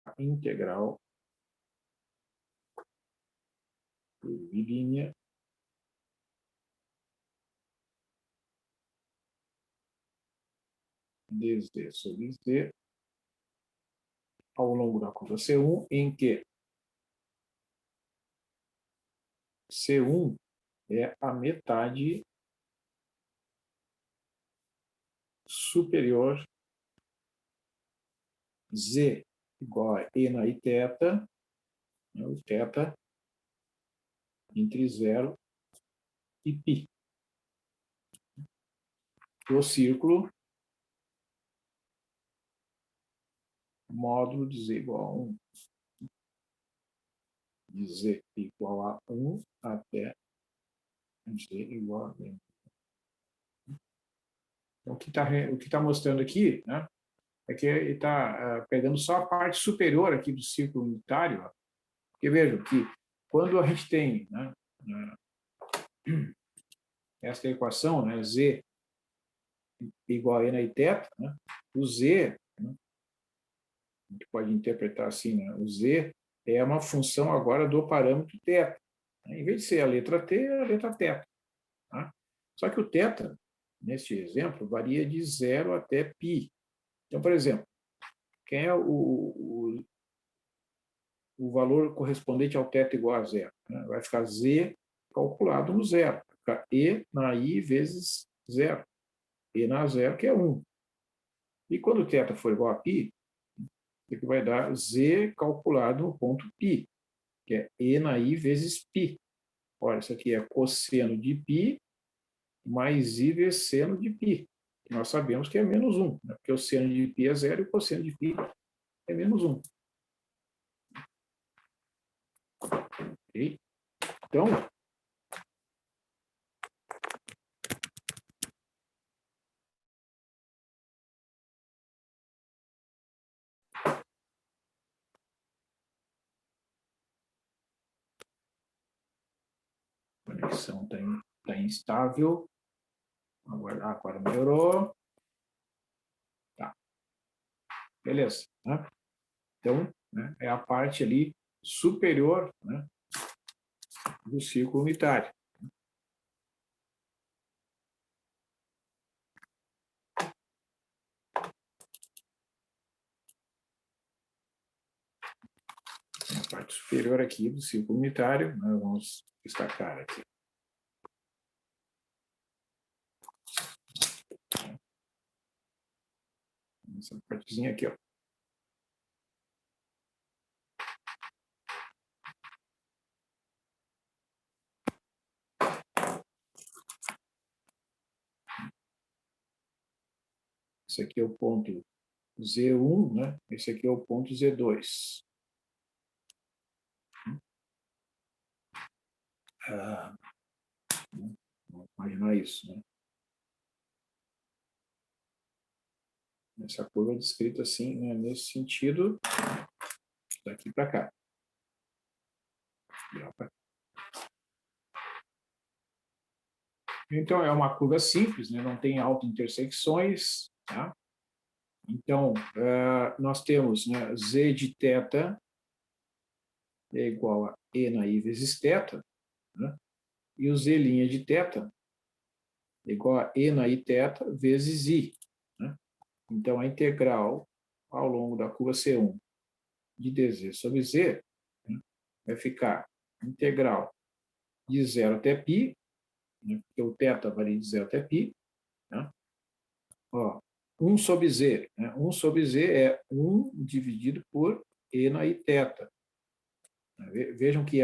a integral curvilínea dz sobre z ao longo da curva C1, em que C1 é a metade superior z igual a e na i θ, né, o θ entre 0 e π. O círculo módulo de z igual a 1, de z igual a 1 até z igual a 1. Então, o que tá mostrando aqui, né, é que ele está pegando só a parte superior aqui do círculo unitário, ó. Porque vejam que quando a gente tem, né, essa equação, né, z igual a e na i θ, né, o z, né, a gente pode interpretar assim, né, o z é uma função agora do parâmetro θ. Em vez de ser a letra t, é a letra θ. Tá? Só que o θ, neste exemplo, varia de 0 até π. Então, por exemplo, quem é o valor correspondente ao θ igual a 0? Né? Vai ficar z calculado no zero. Vai ficar e na i vezes 0. E na 0, que é 1. E quando o θ for igual a π, o que vai dar z calculado no ponto π, que é e na i vezes π. Olha, isso aqui é cosseno de π mais i vezes seno de π. Nós sabemos que é menos 1, né? Porque o seno de π é 0 e o cosseno de π é menos 1. Ok? Então, a conexão está instável. Agora melhorou. Tá. Beleza. Né? Então, né, é a parte ali superior, né, do círculo unitário. A parte superior aqui do círculo unitário, nós vamos destacar aqui. Essa partezinha aqui, ó. Esse aqui é o ponto Z1, né? Esse aqui é o ponto Z2. Vamos imaginar isso, né? Essa curva é descrita assim, né, nesse sentido, daqui para cá. Então, é uma curva simples, né? Não tem autointersecções, tá? Então, nós temos, né, z de θ é igual a E na I vezes θ, né? E o z' de θ é igual a E na Iθ vezes I. Né? Então, a integral ao longo da curva C1 de dz sobre z, né, vai ficar integral de 0 até π, né, porque o θ varia de 0 até π, né? Ó, 1 sobre z. Né? 1 sobre z é 1 dividido por E na Iθ. Vejam que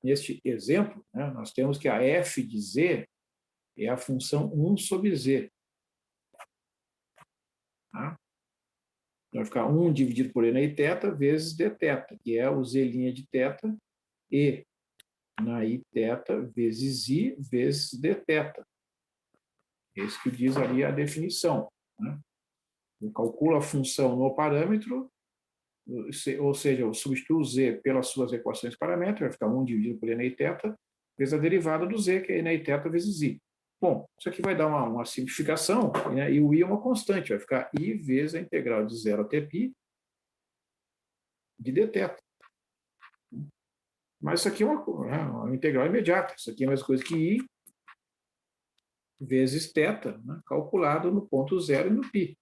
neste exemplo, né, nós temos que a f de z é a função 1 sobre z. Tá? Vai ficar 1 dividido por E na Iθ vezes dθ, que é o z' de θ, E na Iθ vezes I vezes dθ. Esse que diz ali a definição. Né? Eu calculo a função no parâmetro, ou seja, eu substituo o z pelas suas equações paramétricas, vai ficar 1 dividido por E na Iθ, vezes a derivada do z, que é E na Iθ vezes I. Bom, isso aqui vai dar uma simplificação, né? E o I é uma constante, vai ficar I vezes a integral de 0 até π de dθ. Mas isso aqui é uma integral imediata, isso aqui é a mesma coisa que I vezes θ, né? Calculado no ponto zero e no π.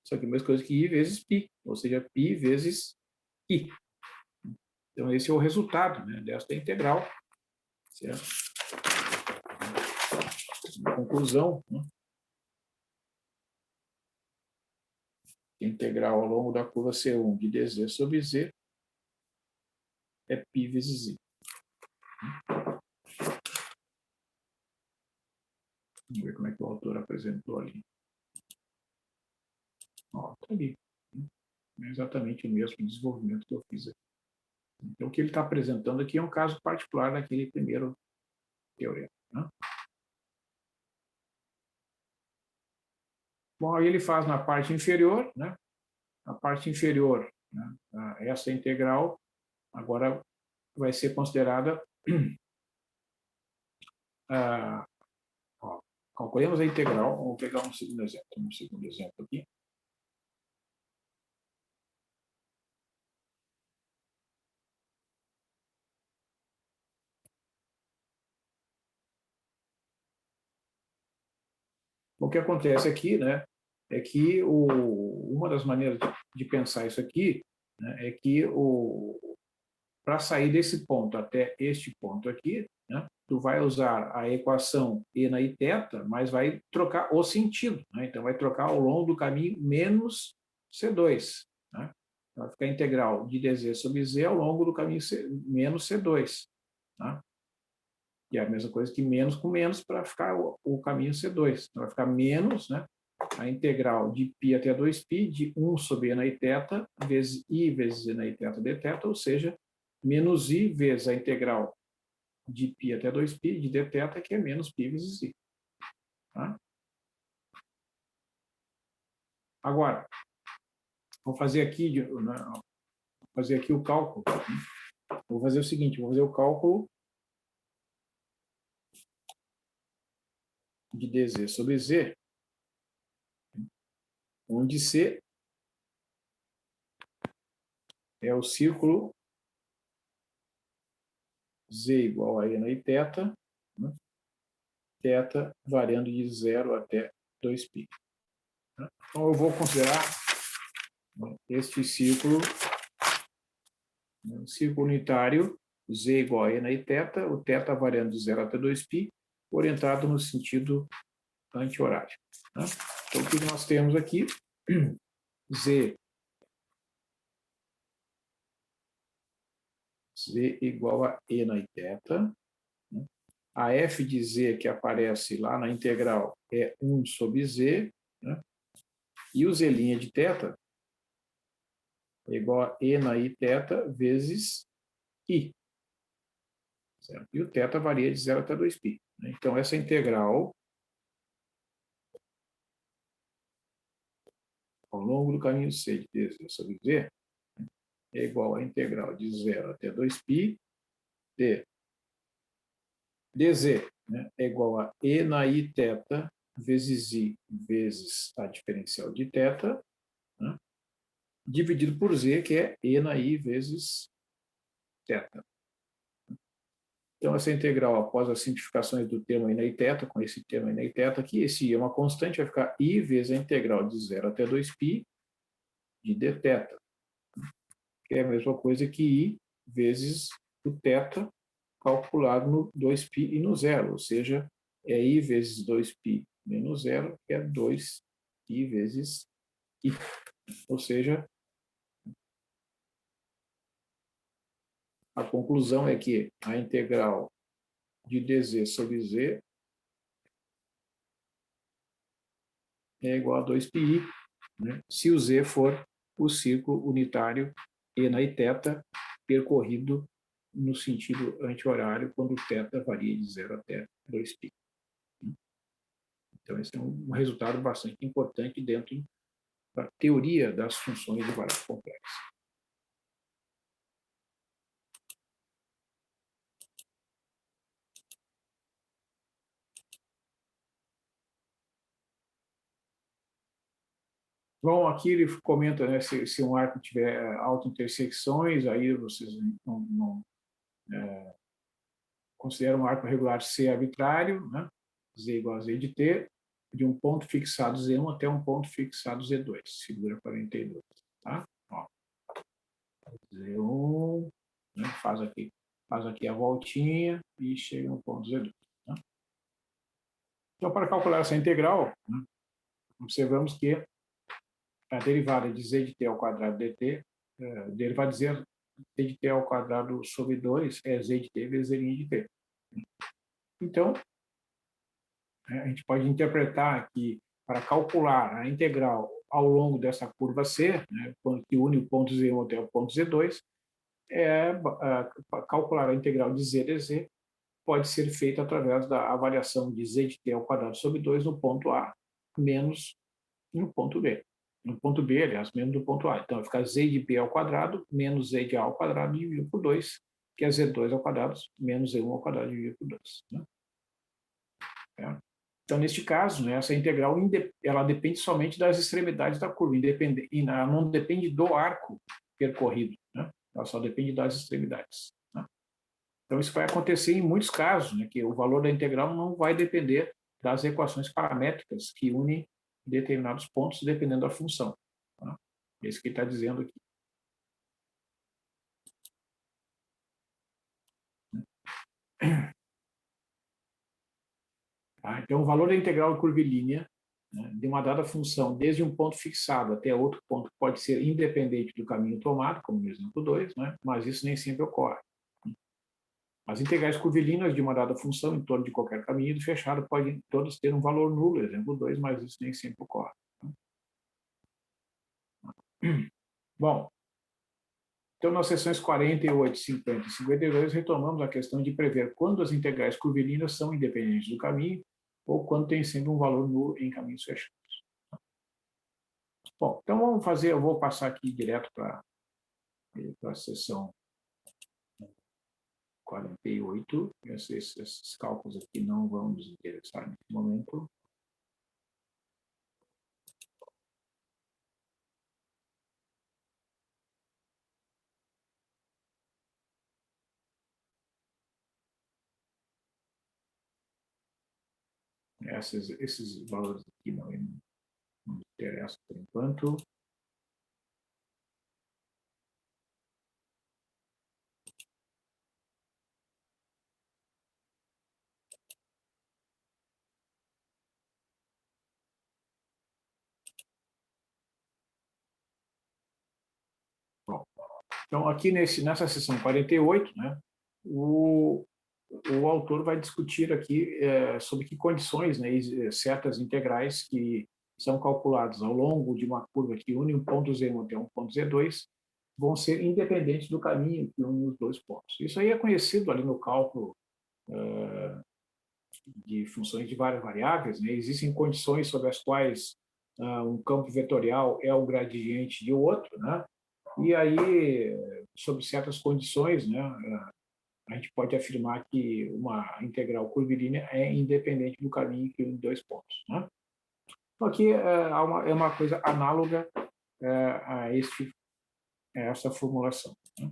Isso aqui é a mesma coisa que I vezes π, ou seja, π vezes I. Então, esse é o resultado, né, desta integral. Certo? Conclusão, né? Integral ao longo da curva C1 de dz sobre z é π vezes I. Vamos ver como é que o autor apresentou ali. Ó, tá ali. É exatamente o mesmo desenvolvimento que eu fiz aqui. Então, o que ele está apresentando aqui é um caso particular daquele primeiro teorema. Né? Bom, aí ele faz na parte inferior, né? A parte inferior, né? Essa integral agora vai ser considerada... calculemos a integral, vamos pegar um segundo exemplo aqui. O que acontece aqui, né, é que uma das maneiras de pensar isso aqui, né, é que para sair desse ponto até este ponto aqui, né, tu vai usar a equação E na Iθ, mas vai trocar o sentido. Né? Então, vai trocar ao longo do caminho menos C2. Né? Vai ficar integral de dz sobre z ao longo do caminho menos C2. Né? Que é a mesma coisa que menos com menos para ficar o caminho C2. Então, vai ficar menos, né, a integral de π até 2π de 1 sobre E na Iθ vezes I vezes E na Iθ dθ, ou seja, menos I vezes a integral de π até 2π de dθ, que é menos π vezes i. Tá? Agora, vou fazer aqui, né, fazer aqui o cálculo. Vou fazer o seguinte, vou fazer o cálculo de dz sobre z, onde C é o círculo Z igual a N e θ, né? Θ variando de 0 até 2π. Né? Então, eu vou considerar, né, este círculo, né, círculo unitário, Z igual a N e θ, o θ variando de 0 até 2π, orientado no sentido anti-horário. Né? Então, o que nós temos aqui? Z igual a N e θ. Né? A f de z que aparece lá na integral é 1 sobre z, né? E o z' de θ é igual a N i θ vezes i. Certo? E o θ varia de 0 até 2π. Né? Então, essa integral, ao longo do caminho c de dz sobre z, é igual à integral de 0 até 2π de dz, né, é igual a E na i θ vezes i vezes a diferencial de θ, né, dividido por z, que é E na i vezes θ. Então, essa integral, após as simplificações do termo I na i θ, com esse termo I na i θ aqui, esse i é uma constante, vai ficar i vezes a integral de 0 até 2π de dθ, que é a mesma coisa que i vezes o θ calculado no 2π e no zero, ou seja, é i vezes 2π menos zero, que é 2i vezes i. Ou seja, a conclusão é que a integral de dz sobre z é igual a 2πi, né, se o z for o círculo unitário E na i θ percorrido no sentido anti-horário, quando o θ varia de 0 até 2π. Então, esse é um resultado bastante importante dentro da teoria das funções de variável complexa. Bom, aqui ele comenta, né, se um arco tiver autointersecções, aí vocês não consideram um arco regular C arbitrário, né, Z igual a Z de T, de um ponto fixado Z1 até um ponto fixado Z2, figura 42. Tá? Ó, Z1, né, faz aqui a voltinha e chega no ponto Z2. Tá? Então, para calcular essa integral, né, observamos que a derivada de z de t ao quadrado dt, derivada de z de t ao quadrado sobre 2 é z de t vezes z' de t. Então, a gente pode interpretar que, para calcular a integral ao longo dessa curva C, né, que une o ponto Z1 até o ponto Z2, calcular a integral de z dz pode ser feita através da avaliação de z de t ao quadrado sobre 2 no ponto A, menos no ponto B. No ponto B, aliás, menos do ponto A. Então, vai ficar z de b ao quadrado menos z de a ao quadrado dividido por 2, que é z2 ao quadrado menos z1 ao quadrado dividido por 2. Né? Então, neste caso, né, essa integral ela depende somente das extremidades da curva, e ela não depende do arco percorrido, né? Ela só depende das extremidades. Né? Então, isso vai acontecer em muitos casos, né, que o valor da integral não vai depender das equações paramétricas que unem determinados pontos, dependendo da função. Tá? É isso que ele está dizendo aqui. Tá? Então, o valor da integral curvilínea, né, de uma dada função, desde um ponto fixado até outro ponto, pode ser independente do caminho tomado, como no exemplo 2, né, mas isso nem sempre ocorre. As integrais curvilíneas de uma dada função em torno de qualquer caminho fechado podem todas ter um valor nulo, exemplo 2, mas isso nem sempre ocorre. Bom, Então, nas seções 48, 50 e 52, retomamos a questão de prever quando as integrais curvilíneas são independentes do caminho ou quando tem sempre um valor nulo em caminhos fechados. Bom, então vamos fazer, eu vou passar aqui direto para a seção 48. Esses cálculos aqui não vão nos interessar nesse momento. Esses valores aqui não nos interessam por enquanto. Bom, então, aqui nessa seção 48, né, o autor vai discutir aqui sobre que condições, né, certas integrais que são calculadas ao longo de uma curva que une um ponto Z1 até um ponto Z2 vão ser independentes do caminho que une os dois pontos. Isso aí é conhecido ali no cálculo de funções de várias variáveis, né? Existem condições sobre as quais um campo vetorial é o gradiente de outro, né? E aí, sob certas condições, né, a gente pode afirmar que uma integral curvilínea é independente do caminho que une dois pontos, né? Então, aqui é uma coisa análoga a essa formulação, né?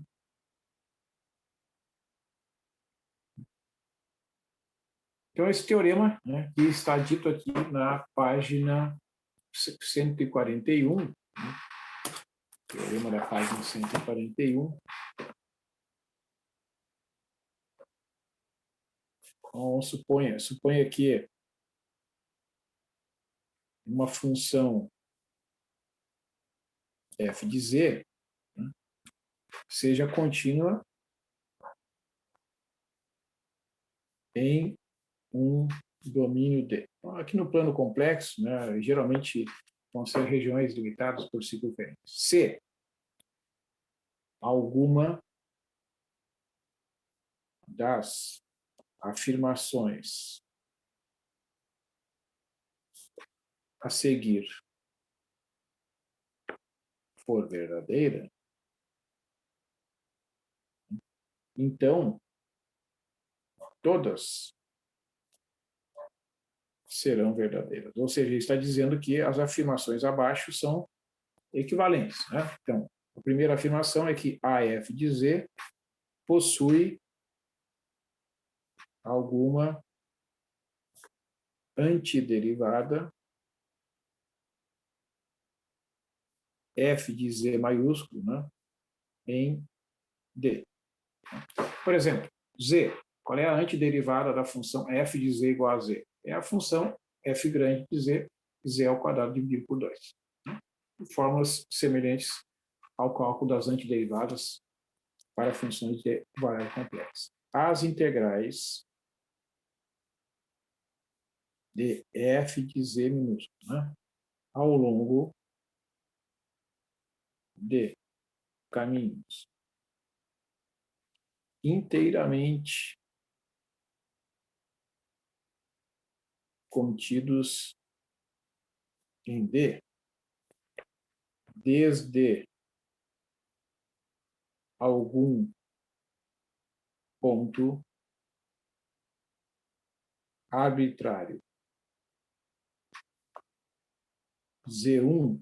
Então, esse teorema, né, que está dito aqui na página 141, né, teorema da página 141, então, suponha que uma função f de z, né, seja contínua em um domínio D. Então, aqui no plano complexo, né, geralmente vão ser regiões limitadas por circunferência. Se alguma das afirmações a seguir for verdadeira, então todas serão verdadeiras. Ou seja, ele está dizendo que as afirmações abaixo são equivalentes, né? Então, a primeira afirmação é que AF de Z possui alguma antiderivada f de z maiúsculo, né, em D. Por exemplo, z, qual é a antiderivada da função f de z igual a z? É a função f grande de z, z ao quadrado dividido por 2. Fórmulas semelhantes ao cálculo das antiderivadas para funções de variável complexa. As integrais de f de z minúsculo, né, ao longo de caminhos inteiramente contidos em D, desde algum ponto arbitrário Z1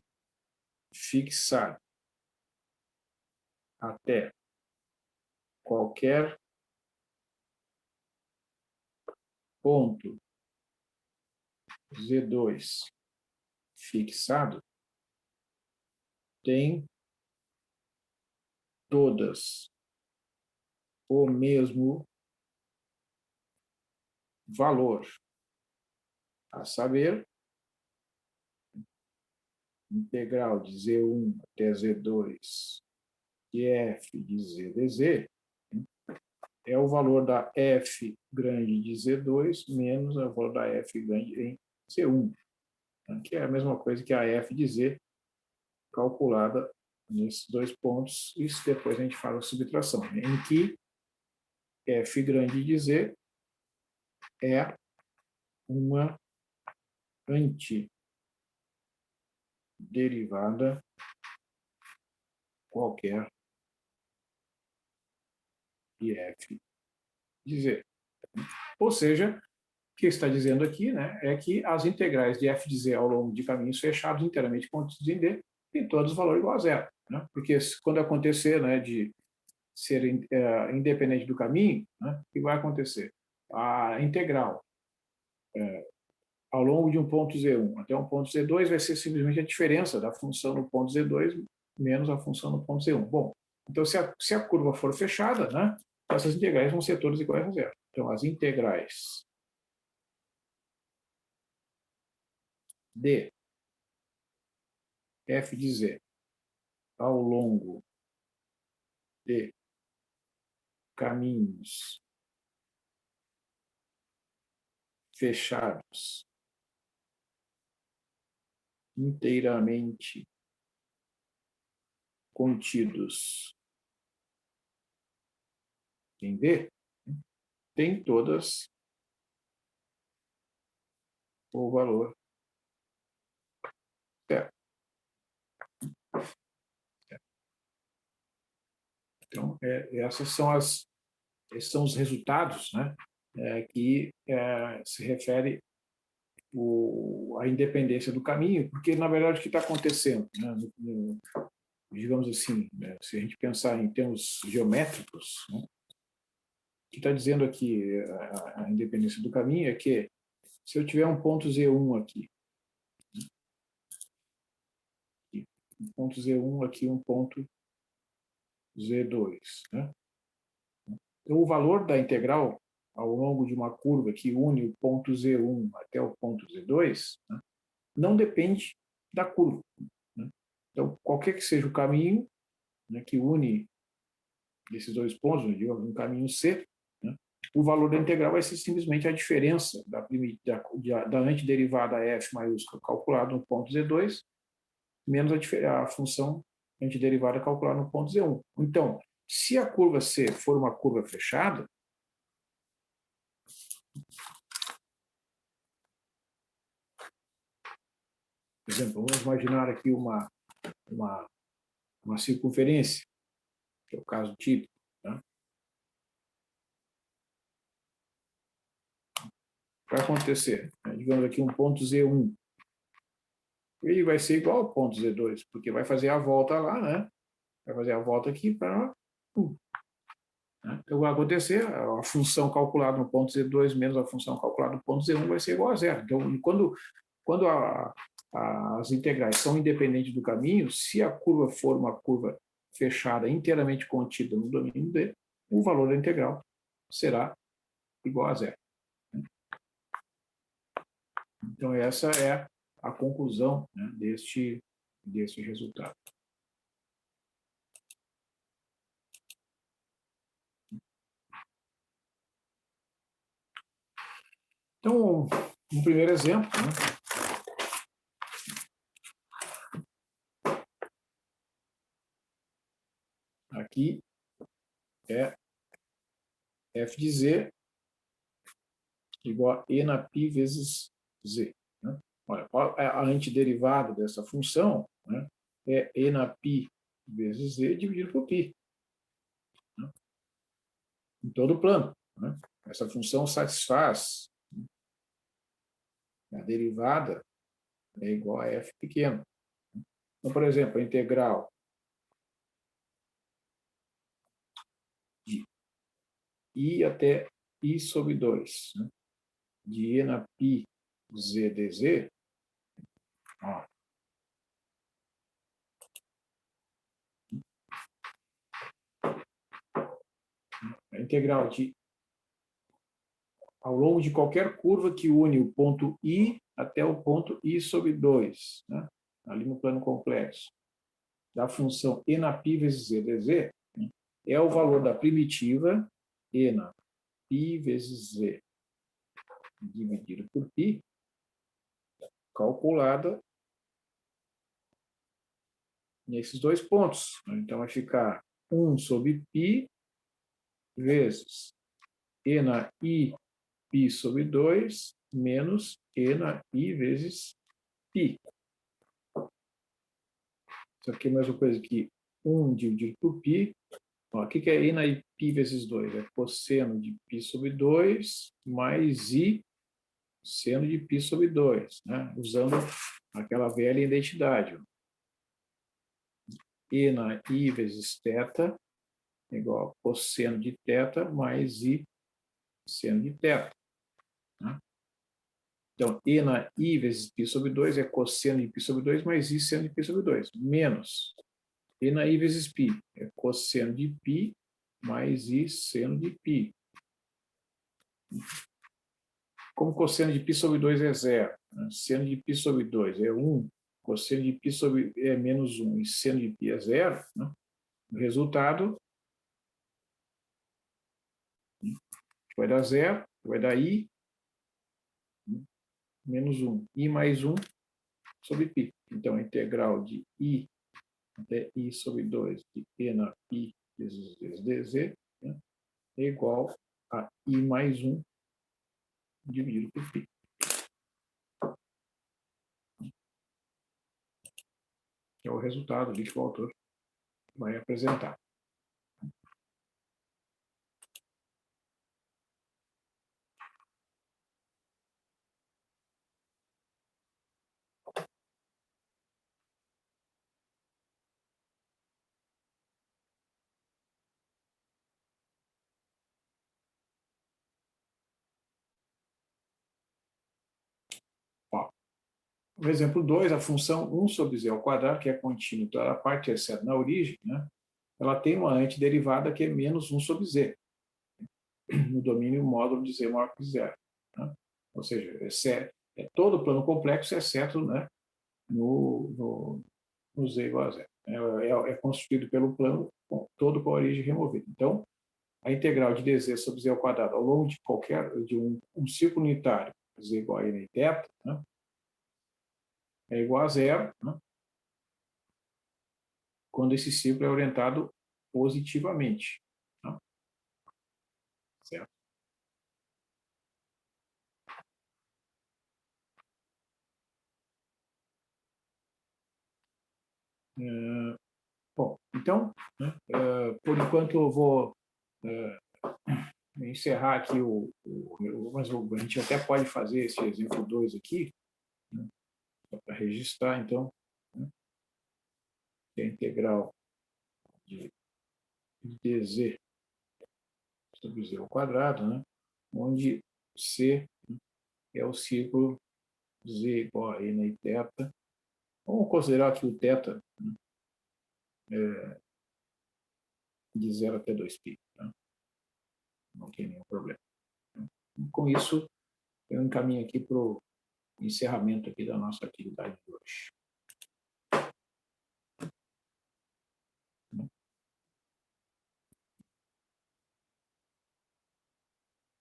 fixado até qualquer ponto Z2 fixado tem todas o mesmo valor, a saber, integral de Z1 até Z2 de f de z dz é o valor da f grande de Z2 menos o valor da f grande em C1, que é a mesma coisa que a f de Z calculada nesses dois pontos, isso depois a gente fala subtração, em que f grande de z é uma antiderivada qualquer de f de z. Ou seja, o que está dizendo aqui, né, é que as integrais de f de z ao longo de caminhos fechados inteiramente contidos em D têm todos os valores igual a zero. Né? Porque quando acontecer, né, de ser independente do caminho, né, o que vai acontecer? A integral ao longo de um ponto Z1 até um ponto Z2 vai ser simplesmente a diferença da função no ponto Z2 menos a função no ponto Z1. Bom, então se a curva for fechada, né, essas integrais vão ser todas iguais a zero. Então, as integrais de f de z ao longo de caminhos fechados inteiramente contidos em D, tem todas o valor certo. Então, esses são os resultados, né, que se refere à independência do caminho, porque, na verdade, o que está acontecendo, né, digamos assim, né, se a gente pensar em termos geométricos, né, o que está dizendo aqui a independência do caminho é que se eu tiver um ponto Z1 aqui, um ponto Z1 aqui, um ponto Z2, né? Então, o valor da integral ao longo de uma curva que une o ponto Z1 até o ponto Z2, né, não depende da curva. Né? Então, qualquer que seja o caminho, né, que une esses dois pontos, digamos, um caminho C, né, o valor da integral vai ser simplesmente a diferença da antiderivada f maiúscula calculada no ponto Z2 menos a função antiderivada calculada no ponto Z1. Então, se a curva C for uma curva fechada, por exemplo, vamos imaginar aqui uma circunferência, que é o caso típico. Né? Vai acontecer, né? Digamos aqui um ponto Z1, ele vai ser igual ao ponto Z2, porque vai fazer a volta lá, né? Vai fazer a volta aqui para... Né? Então, vai acontecer, a função calculada no ponto Z2 menos a função calculada no ponto Z1 vai ser igual a zero. Então, quando as integrais são independentes do caminho, se a curva for uma curva fechada, inteiramente contida no domínio D, o valor da integral será igual a zero. Então, essa é a conclusão, né, deste resultado. Então, um primeiro exemplo, né? Aqui é f de z igual a e na π vezes z. Né? Olha, a antiderivada dessa função, né, é e na π vezes z dividido por π. Né? Em todo o plano. Né? Essa função satisfaz, a derivada é igual a f pequeno. Então, por exemplo, a integral de i até i sobre 2, né, de e na π z dz, ó, a integral de ao longo de qualquer curva que une o ponto I até o ponto I sobre 2, né, ali no plano complexo, da função e na π vezes z dz, né, é o valor da primitiva e na π vezes z dividido por π, calculada nesses dois pontos. Então, vai ficar 1 sobre π vezes e na i π sobre 2 menos e na i vezes π. Isso aqui é a mesma coisa que 1 dividido por π. Ó, o que é i na i π vezes 2? É cosseno de π sobre 2 mais i seno de π sobre 2, né? Usando aquela velha identidade. E na i vezes θ é igual a cosseno de θ mais i seno de θ. Né? Então, e na i vezes π sobre 2 é cosseno de π sobre 2 mais i seno de π sobre 2, menos e na i vezes π é cosseno de π mais i seno de π. Como cosseno de π sobre 2 é 0, né? Seno de π sobre 2 é 1, cosseno de π sobre é menos 1 e seno de π é 0, né? O resultado vai dar 0, vai dar i menos 1, i mais 1 sobre π. Então, a integral de i até i sobre 2 de e na i vezes dz, né, é igual a i mais 1 dividido por π. Que é o resultado ali que o autor vai apresentar. Ó, no exemplo 2, a função 1 sobre z ao quadrado, que é contínua em toda a parte, exceto na origem, né, ela tem uma antiderivada que é menos 1 sobre z, no domínio módulo de z maior que zero. Né? Ou seja, é todo o plano complexo, exceto, né, no z igual a zero. É constituído pelo plano todo com a origem removida. Então, a integral de dz sobre z ao quadrado ao longo de um círculo unitário, z igual a n em θ, né, é igual a zero, né, quando esse círculo é orientado positivamente. Né? Certo? Bom, então, né, por enquanto eu vou encerrar aqui mas a gente até pode fazer esse exemplo 2 aqui, né, para registrar, então, né, que é a integral de dz sobre z ao quadrado, né, onde C é o círculo z igual a n e θ. Vamos considerar que o θ é de 0 até 2π. Tá? Não tem nenhum problema. Com isso, eu encaminho aqui para o encerramento aqui da nossa atividade de hoje.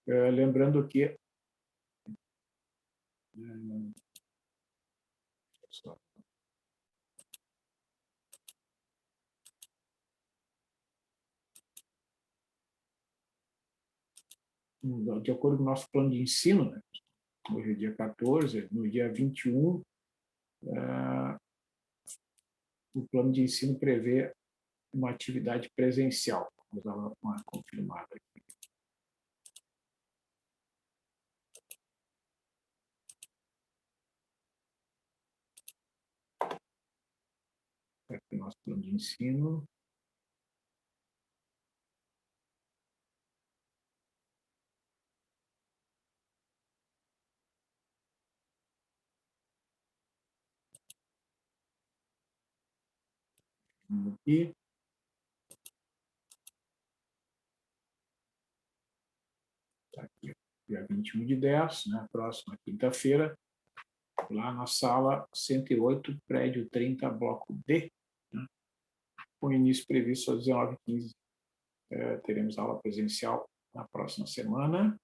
Lembrando que de acordo com o nosso plano de ensino, né, hoje é dia 14, no dia 21, o plano de ensino prevê uma atividade presencial. Vamos dar uma confirmada aqui. Aqui o nosso plano de ensino. Aqui. Tá aqui, dia 21 de 10, né, próxima quinta-feira, lá na sala 108, prédio 30, bloco D, né, com início previsto às 19h15. Teremos aula presencial na próxima semana.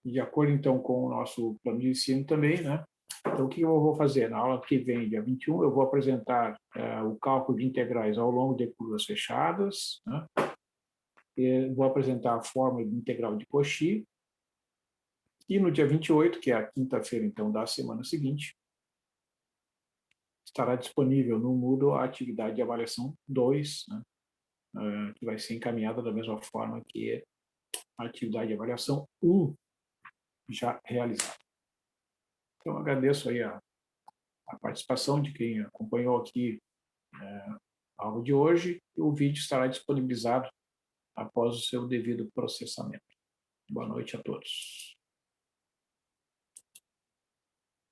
de acordo, então, com o nosso plano de ensino também, né? Então, o que eu vou fazer? Na aula que vem, dia 21, eu vou apresentar o cálculo de integrais ao longo de curvas fechadas, né? Vou apresentar a fórmula de integral de Cauchy, e no dia 28, que é a quinta-feira, então, da semana seguinte, estará disponível no Moodle a atividade de avaliação 2, né? Que vai ser encaminhada da mesma forma que a atividade de avaliação 1 já realizada. Então, agradeço aí a participação de quem acompanhou aqui a aula de hoje, e o vídeo estará disponibilizado após o seu devido processamento. Boa noite a todos.